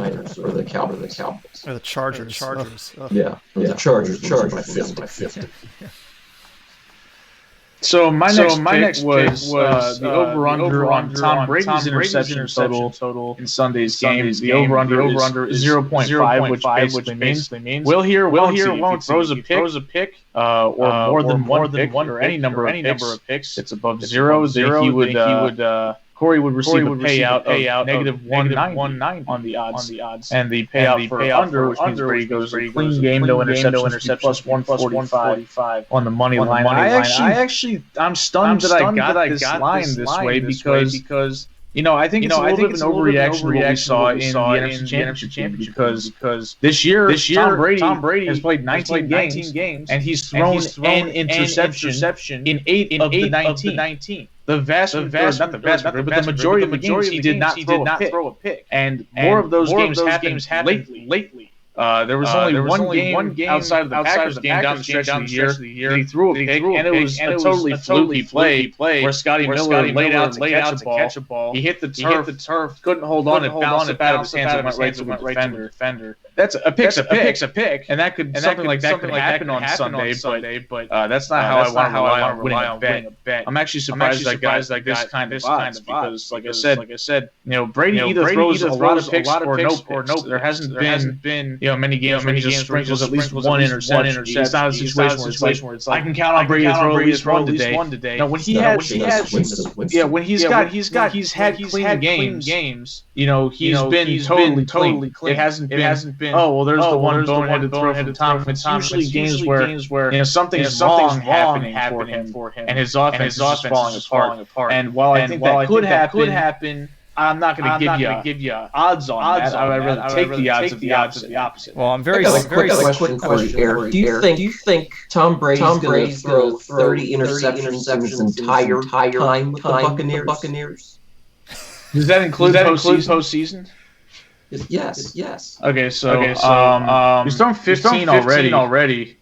or the Cowboys. Or the Chargers. The Chargers by 50. So my next was the over/under on Tom Brady's interception total in Sunday's game. The over/under is 0.5, which basically means Will here won't throws a pick or more than one or any number of picks. It's above 0. He would Cory would receive a payout of -190 on the odds, and the payout for under, which means Brady goes clean game, no interceptions, plus 145 on the money line. I'm stunned that I got this line this way because I think it's a little bit of an overreaction what we saw in the NFC Championship because this year Tom Brady has played 19 games and he's thrown an interception in 8 of the 19. The majority of the games he did not throw a pick, and more of those games happened lately. There was only one game outside of the Packers game down the stretch of the year. He threw a pick, and it was a totally fluky play where Scotty Miller laid out to catch a ball. He hit the turf, couldn't hold on, it bounced up out of his hands and went right to the defender. That's a pick's a pick, and that could something like that could happen on Sunday, but that's not how I want to rely on winning a bet. I'm actually surprised that guys like this kind of odds because, like I said, Brady either throws a lot of picks or no. There hasn't been many games where he just sprinkles at least one interception. It's not a situation where it's like I can count on Brady to throw at least one today. No, when he's had clean games. He's been totally clean. It hasn't been. Oh well, there's the one boneheaded throw from Tom. It's usually games where something's wrong happening for him, and his offense is falling apart. And while I think that could happen, I'm not going to give you odds on that. I would rather take the odds of the opposite. Well, I'm very quick question for you, Eric. Do you think Tom Brady's going to throw 30 interceptions in his entire time with the Buccaneers? Does that include postseason? Yes. Okay, so he's thrown 15 already.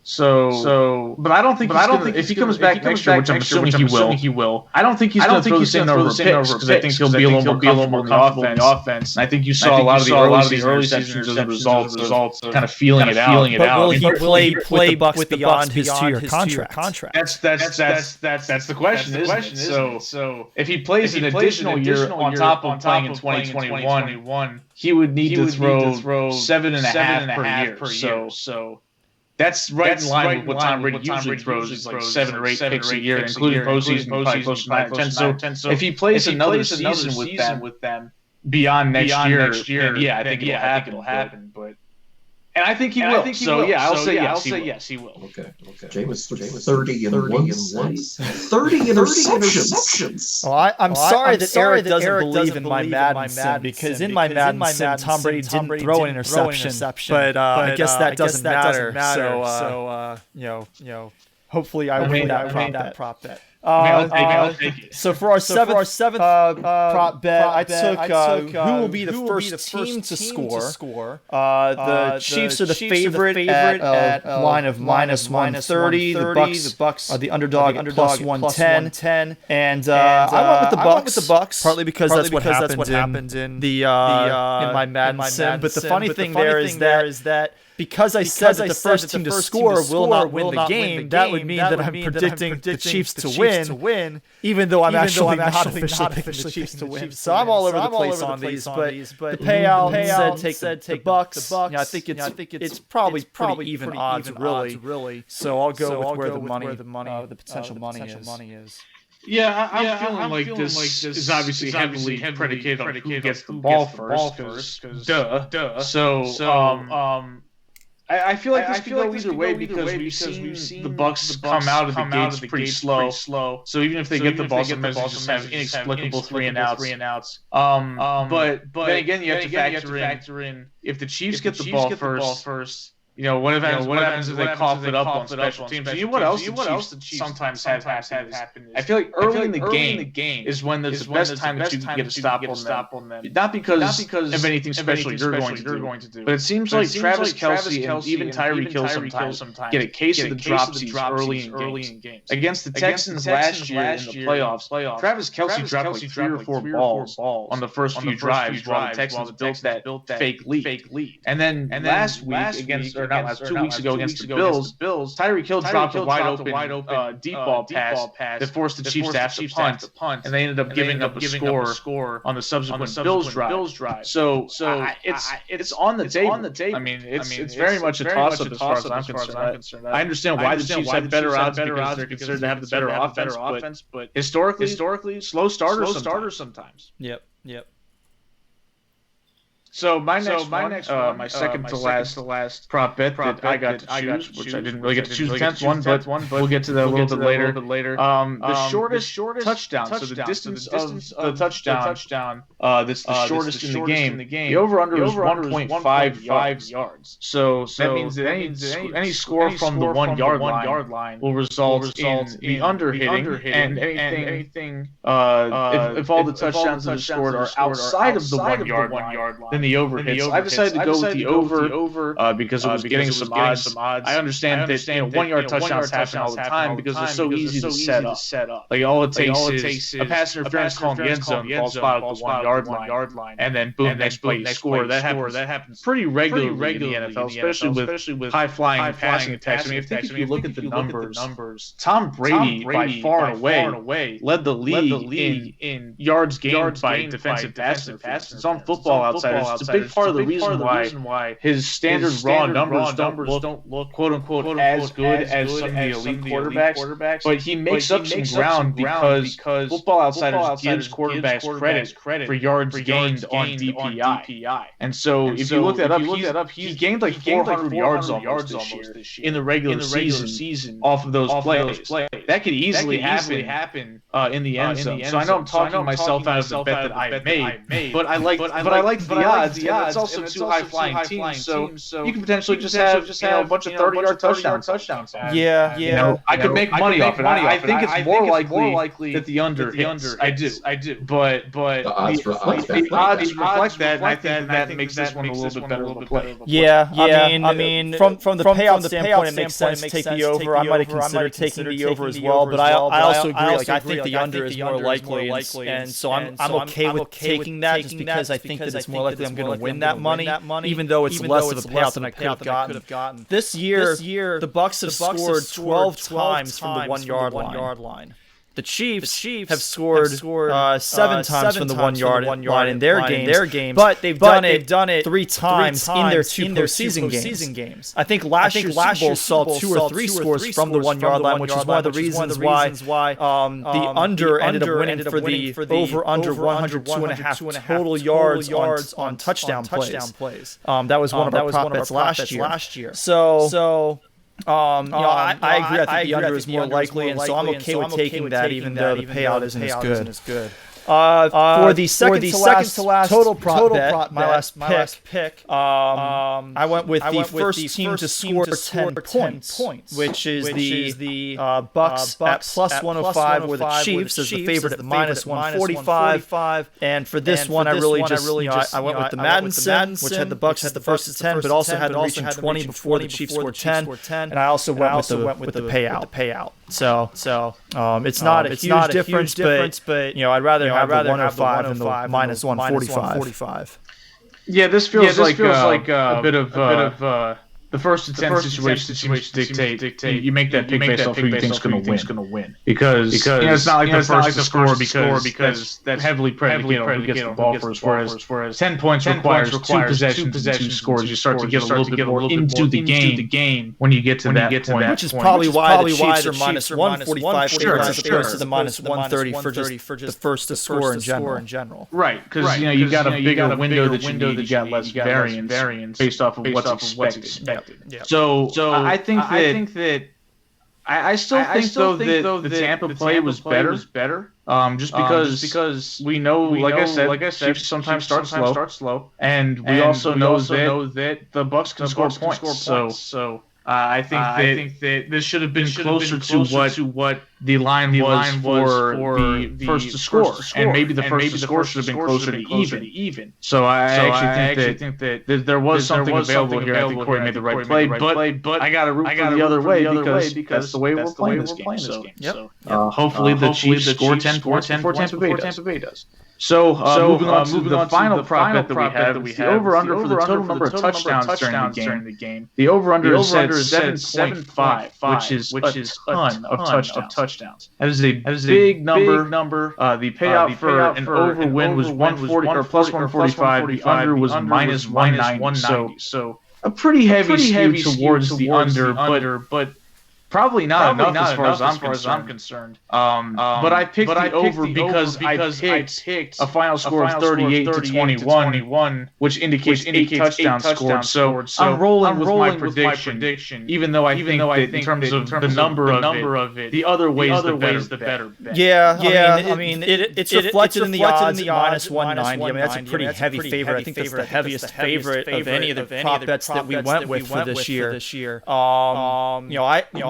So, but I don't think if he comes back next year, which I'm assuming he will. I don't think he's going to throw the same number of picks because I think he'll be a little more comfortable in the offense. And I think you saw a lot of the early seasons as a result of kind of feeling it out. But will he play Bucs beyond his 2-year contract? That's the question, isn't it? So if he plays an additional year on top of playing in 2021, he would need to throw 7.5 per year. So. That's right in line with what Tom Brady usually throws. It's like 7 or 8 picks a year, including postseason, probably close to 9 or 10. So if he plays another season with them beyond next year, I think it'll happen. And I think he will. I'll say yes, he will. Okay. Jameis 30 and 30 interceptions. Well, I'm sorry that Eric doesn't believe in my Madden sim, because in my Madden sim, Tom Brady didn't throw an interception. But I guess that doesn't matter. So, hopefully I win that prop bet. I'll take it. So for our seventh prop bet, I took who will be the first team to score. The Chiefs are the favorite at a line of minus 130. The Bucs are the underdog plus 110. And I went with the Bucs partly because that's what happened in my Madden sim. But the funny thing there is that because I said that the first team to score will not win the game, that would mean that I'm predicting the Chiefs to win, even though I'm actually not officially picking the Chiefs to win. So I'm all over the place on these, but the payout said take the Bucs. I think it's probably pretty even odds, really. So I'll go with where the potential money is. Yeah, I'm feeling like this is obviously heavily predicated on who gets the ball first, because duh. So I feel like this could go either way because we've seen the Bucs come out of the gates pretty slow. So even if they get the ball, sometimes they just have inexplicable 3 and outs. But then again, you have to factor in if the Chiefs get the ball first. What happens if they cough it up on special teams? And what else the Chiefs sometimes have happened is I feel like early in the game is when there's the best time that you can get a stop on them. Not because of anything special you're going to do, but it seems like Travis Kelce and even Tyreek Hill sometimes get a case of the dropsies early in games. Against the Texans last year in the playoffs, Travis Kelce dropped like 3 or 4 balls on the first few drives while the Texans built that fake lead. And then last week against 2 weeks ago against the Bills, Tyreek Hill dropped a wide open deep ball pass that forced the Chiefs to have to punt, and they ended up giving up a score on the subsequent Bills drive. So it's on the table. I mean, it's very much a toss-up as far as I'm concerned. I understand why the Chiefs have better odds because they're considered to have the better offense, but historically, slow starters sometimes. Yep. So my second to last prop bet that I got to choose, which I didn't really get to choose the 10th one, but we'll get to that a little bit later. The shortest touchdown, so the distance of the touchdown, that's the shortest in the game. The over/under is 1.55 yards. So that means that any score from the 1 yard line will result in the under hitting, and anything if all the touchdowns that are scored are outside of the 1 yard line, then the over hits. I decided to go with the over because it was getting some odds. I understand that 1 yard touchdowns happen all the time because they're so easy to set up. Like all it takes is a pass interference call in the end zone, ball spot at the 1 yard line, and then boom, next play you score. That happens pretty regularly in the NFL, especially with high flying passing attacks. I mean, if you look at the numbers, Tom Brady by far and away led the league in yards gained by defensive pass interference. It's on Football Outsiders. It's a big part of the reason why his standard raw numbers don't look quote unquote as good as some of the elite quarterbacks. But he makes up some ground because Football Outsiders gives quarterbacks credit for yards gained on DPI. And so if you look that up, he gained like 400 yards almost this year in the regular season off of those plays. That could easily happen in the end zone. So I know I'm talking myself out of the bet that I made, but I like the odds. It's also two high flying teams, so you can potentially just have a bunch of 30-yard touchdowns. Yeah. I could make money off it. I think it's more likely that the under hits. I do. But the odds reflect that, and I think that makes this one a little bit better of a play. Yeah. I mean, from the payout standpoint, it makes sense to take the over. I might have considered taking the over as well, but I also agree. Like I think the under is more likely, and so I'm okay with taking that just because I think that it's more likely I'm going to win that money, even though it's less of a payout than I could have gotten. This year, the Bucs have scored 12 times from the 1 yard line. The Chiefs have scored 7 times from the 1 yard line in their games, but they've done it 3 times in their 2 postseason games. I think last year's Super Bowl saw 2 or 3 scores from the 1 yard line, which is one of the reasons why the under ended up winning for the over under 102.5 total yards on touchdown plays. That was one of our prop bets last year. So. I agree. I think the under is more likely, and so I'm okay with taking that, even though the payout isn't as good. For the second to last total prop bet, my last pick, I went with the first team to score 10 points, which is the Bucs at plus 105, where the Chiefs is the favorite at minus 145. And for this one, I really just I went with the Madison, which had the Bucs at the first to 10, but also had them reaching 20 before the Chiefs scored 10. And I also went with the payout. So it's not a huge difference, but I'd rather have the 105 than the minus 145. Yeah, this feels like a bit of the first to 10 situation seems to dictate. You make that pick based off who you think's going to win. Because it's not like the first to score because that's heavily predicated on who gets the ball first. Whereas 10 points requires 2 possessions, 2 scores. You start to get a little bit more into the game when you get to that point. Which is probably why the Chiefs are minus 145 as opposed to the minus 130 for just the first to score in general. Right, because you've got a bigger window that you need. You got less variance based off of what's expected. Yeah. So I think that I still think though that the Tampa play was better. Just because we know, like I said, Chiefs sometimes start slow, and we also know that the Bucs can score points. So I think that this should have been closer to what the line was for the first to score, and maybe the first to score should have been closer to even. So I actually think that there was something available here. I think Cory made the right play, but I got to root for the other way because that's the way we're playing this game. So hopefully the Chiefs score 10 points before Tampa Bay does. So moving on to the final prop bet that we have, the over-under for the total number of touchdowns during the game. The over-under is set 7.5, which is a ton of touchdowns. That is a big number. The payout for an over win was 140 or plus 145. The under was minus 190. So a pretty heavy skew towards the under, but probably not enough as far as I'm concerned. But I picked the over because I picked a final score of 38-21, which indicates 8 touchdowns scored. So I'm rolling with my prediction, even though I think that in terms of the number of it, the other way is the better bet. I mean, it's reflected in the odds at minus 190. I mean, that's a pretty heavy favorite. I think that's the heaviest favorite of any of the prop bets that we went with for this year.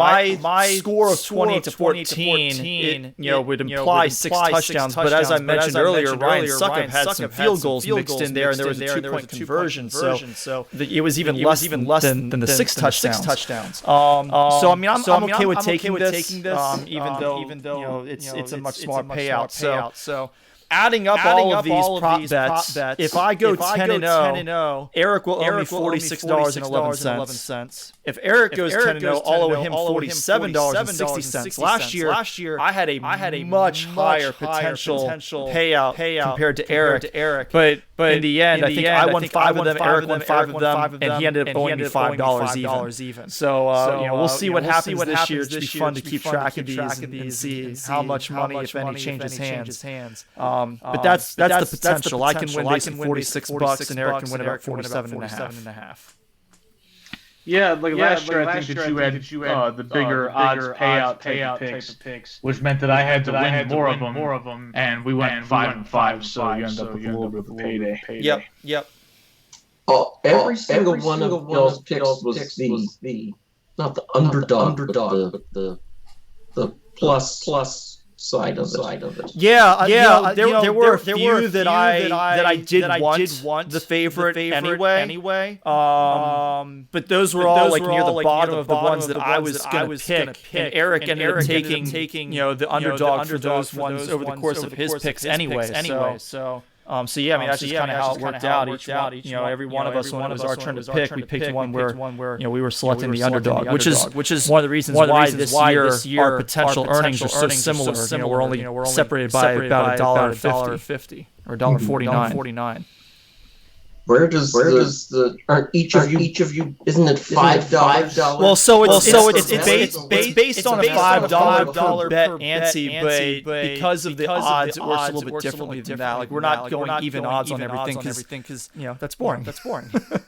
My my score of 20 to 14, would imply 6 touchdowns. But as I mentioned earlier, Ryan Succop had some field goals mixed in there, and there was a 2-point conversion. So it was even less than the 6 touchdowns. So I mean, I'm okay with taking this, even though it's a much smaller payout. So adding up all of these prop bets, if I go 10-0, Eric will owe me $46.11. If Eric goes 10-0, I'll owe him $47.60. Last year, I had a much higher potential payout compared to Eric. But in the end, I think I won 5 of them, Eric won 5 of them, and he ended up owing me $5 even. So we'll see what happens this year. It should be fun to keep track of these and see how much money, if any, changes hands. But that's the potential. I can win basically $46, and Eric can win about 47.5. Yeah, like last year, I think that you had the bigger odds payout type of picks, which meant that I had to win more of them, and we went 5-5, so you end up with a little bit of a payday. Yep. Oh, every single one of y'all's picks was the not the underdog, but the plus side of it. Yeah. There were a few that I did want the favorite anyway. But those were all like near the bottom of the ones that I was going to pick. And Eric ended up taking the underdog for those ones over the course of his picks anyway. So yeah, I mean that's just kind of how it worked out. Every one of us, when it was our turn to pick, we picked one where we were selecting the underdog, which is one of the reasons why this year our potential earnings are so similar. We're only separated by about $1.50 or $1.49. Where does aren't each of you? Isn't it $5? Well, so it's based on a $5 per bet ante, but because of the odds, it works a little bit differently than that. Like we're not going even odds on everything because that's boring.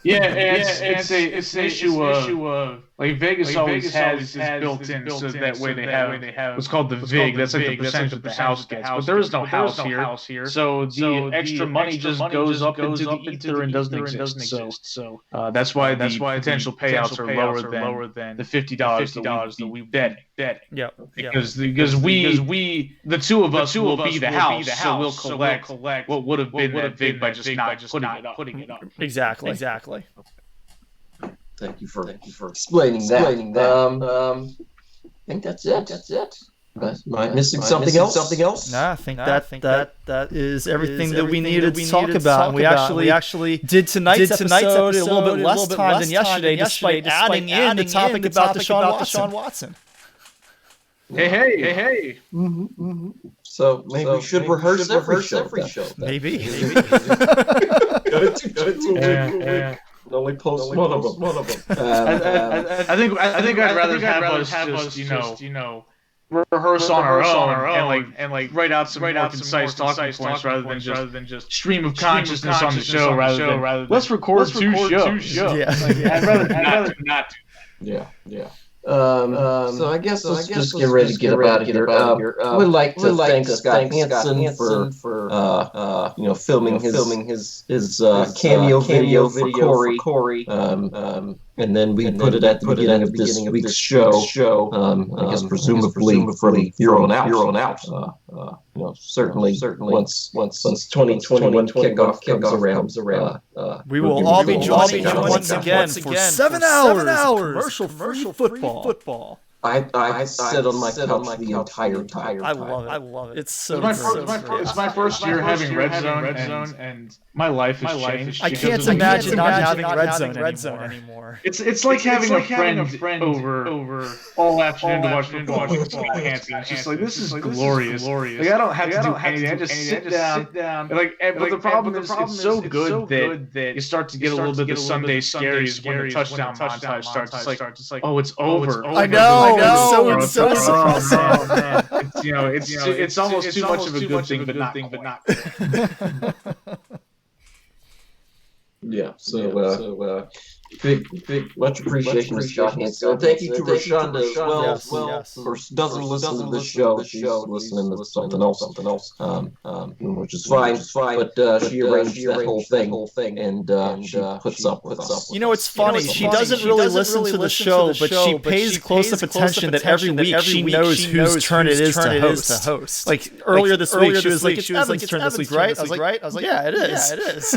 Yeah, it's an issue of like Vegas always has built in, so that way they have what's called the VIG. That's like the percentage that the house gets, but there is no house here. So the extra money just goes up into the ether and doesn't exist. So that's why the potential payouts are lower than the $50 that we bet. Yeah. Because we the two of us will be the house, so we'll collect what would have been that VIG by just not putting it up. Exactly. Thank you for explaining that. I think that's it. Am I missing something else? Nah, I think that is everything that we needed to talk about. We actually did tonight's episode a little bit less time than yesterday, despite adding in the topic about Deshaun Watson. Hey. Mm-hmm. So maybe we should rehearse every show. Maybe. Go only post one of them. I think I'd rather have us just rehearse on our own and like write out some more concise talking points rather than just stream of consciousness on the show rather than let's record two shows. Yeah. I'd rather not do. Yeah. So I guess let's just get ready to get out of here. We'd like to thank Scott Hanson for filming his cameo video for Cory. And then we put it at the beginning of this week's show. I guess presumably from here on out. Certainly once 2021 kickoff comes around, we will all be joining once again for 7 hours commercial football. I sit on my couch the entire time. I love it. It's so it's my first year having Redzone, and my life has changed. I can't imagine not having Redzone anymore. It's like having a friend over all afternoon to watch football. Hanson. It's just like, this is glorious. Like I don't have to do anything. I just sit down. But the problem is it's so good that you start to get a little bit of the Sunday scaries when the touchdown montage starts. It's like, oh, it's over. I know. It's so man. It's almost too much of a good thing, but not. Yeah. So Big much appreciation to Scott Hanson. And thank you to Rashonda as well. Of course, doesn't listen to the show. She's listening to something else. Which is fine. But she arranged that whole thing, and she puts up with us. You know, it's funny. She doesn't really listen to the show, but she pays close up attention that every week she knows whose turn it is to host. Like earlier this week, she was like, "It's Evan's turn this week, right?" I was like, "Yeah, it is."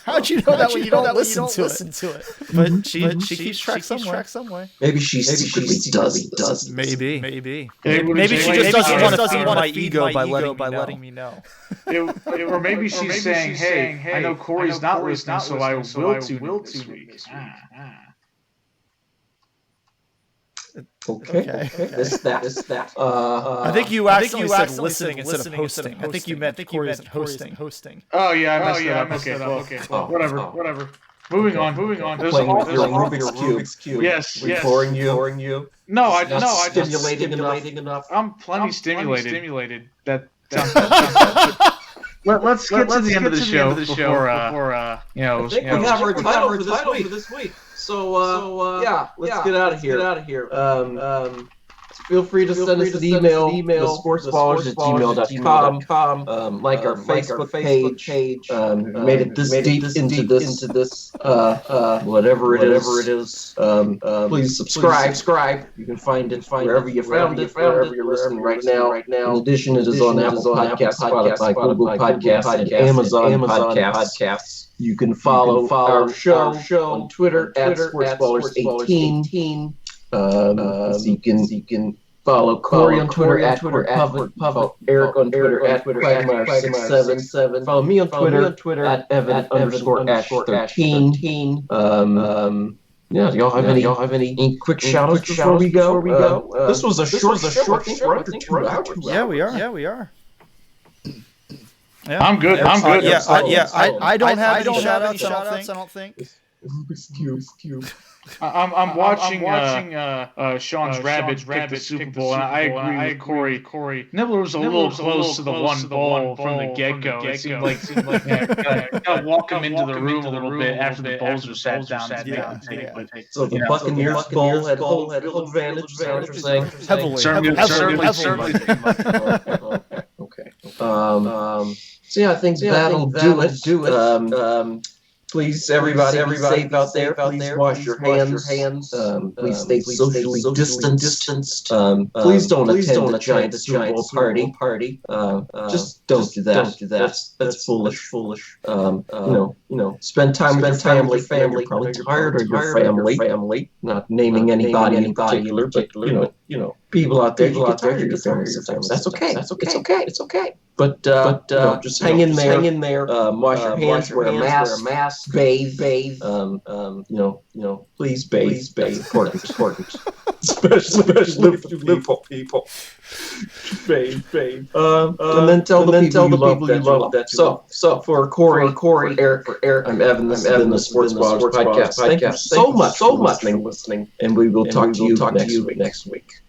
How'd you know that when you don't listen to it? But she keeps track some way. Maybe she secretly does. Maybe. Maybe she just doesn't want to feed my ego by letting me know. Or maybe she's saying, "Hey, I know Cory's not listening, so I will tune in this week." Okay. This that. I think you actually said listening instead of hosting. I think you meant Cory isn't hosting. Oh yeah, I messed it up. Okay, well, whatever. Moving on. There's playing all with your Rubik's Cube. Yes. Boring you. No, I just stimulating enough. I'm plenty stimulated. That sounds Let's get to the end of the show before I think we have our title for this week. So let's get out of here. Feel free to send us an email, sportsballers@gmail.com. Like our Facebook page. Made it this deep into this, whatever it is. Please subscribe. You can find it wherever you found it, wherever you're listening right now. In addition, it is on Apple Podcasts, Spotify, Google Podcasts, and Amazon Podcasts. You can follow our show on Twitter at Sportsballers18. You can follow Cory on Twitter at Puffit, Eric on Twitter at Quagmire677. Follow me on Twitter at Evan_Ash13. Do y'all have any quick shout-outs before we go? This was a short show. I think we're under 2 hours. Yeah, we are. Yeah. I'm good. I don't have any shout-outs, I don't think. Rubik's Cube. I'm watching Sean's Rabbits pick the Super Bowl, and I agree with Cory. Nibbler was a little close to the one ball from the get-go. It seemed like kind of walk him into the room a little bit after the Bulls were sat down. So the Buccaneers bowl had home field advantage, is that what you're saying? Heavily. Okay. So yeah, I think that'll do it. Please, everybody be safe out there. Please wash your hands. Please stay socially distanced. Please don't attend the giant Super Bowl party. Just don't do that. That's foolish. Spend time with your family. You're probably tired of your family. Not naming anybody in particular, but people out there. You get tired of your family sometimes. That's okay. It's okay. But just hang in there. Wash your hands. Wear a mask. Bathe. Please bathe. That's important. Especially for people. Bathe. And then tell the people you love that. So for Cory, Eric, I'm Evan. This has been the Sportsballers podcast. Thank you so much for listening. And we will talk to you next week.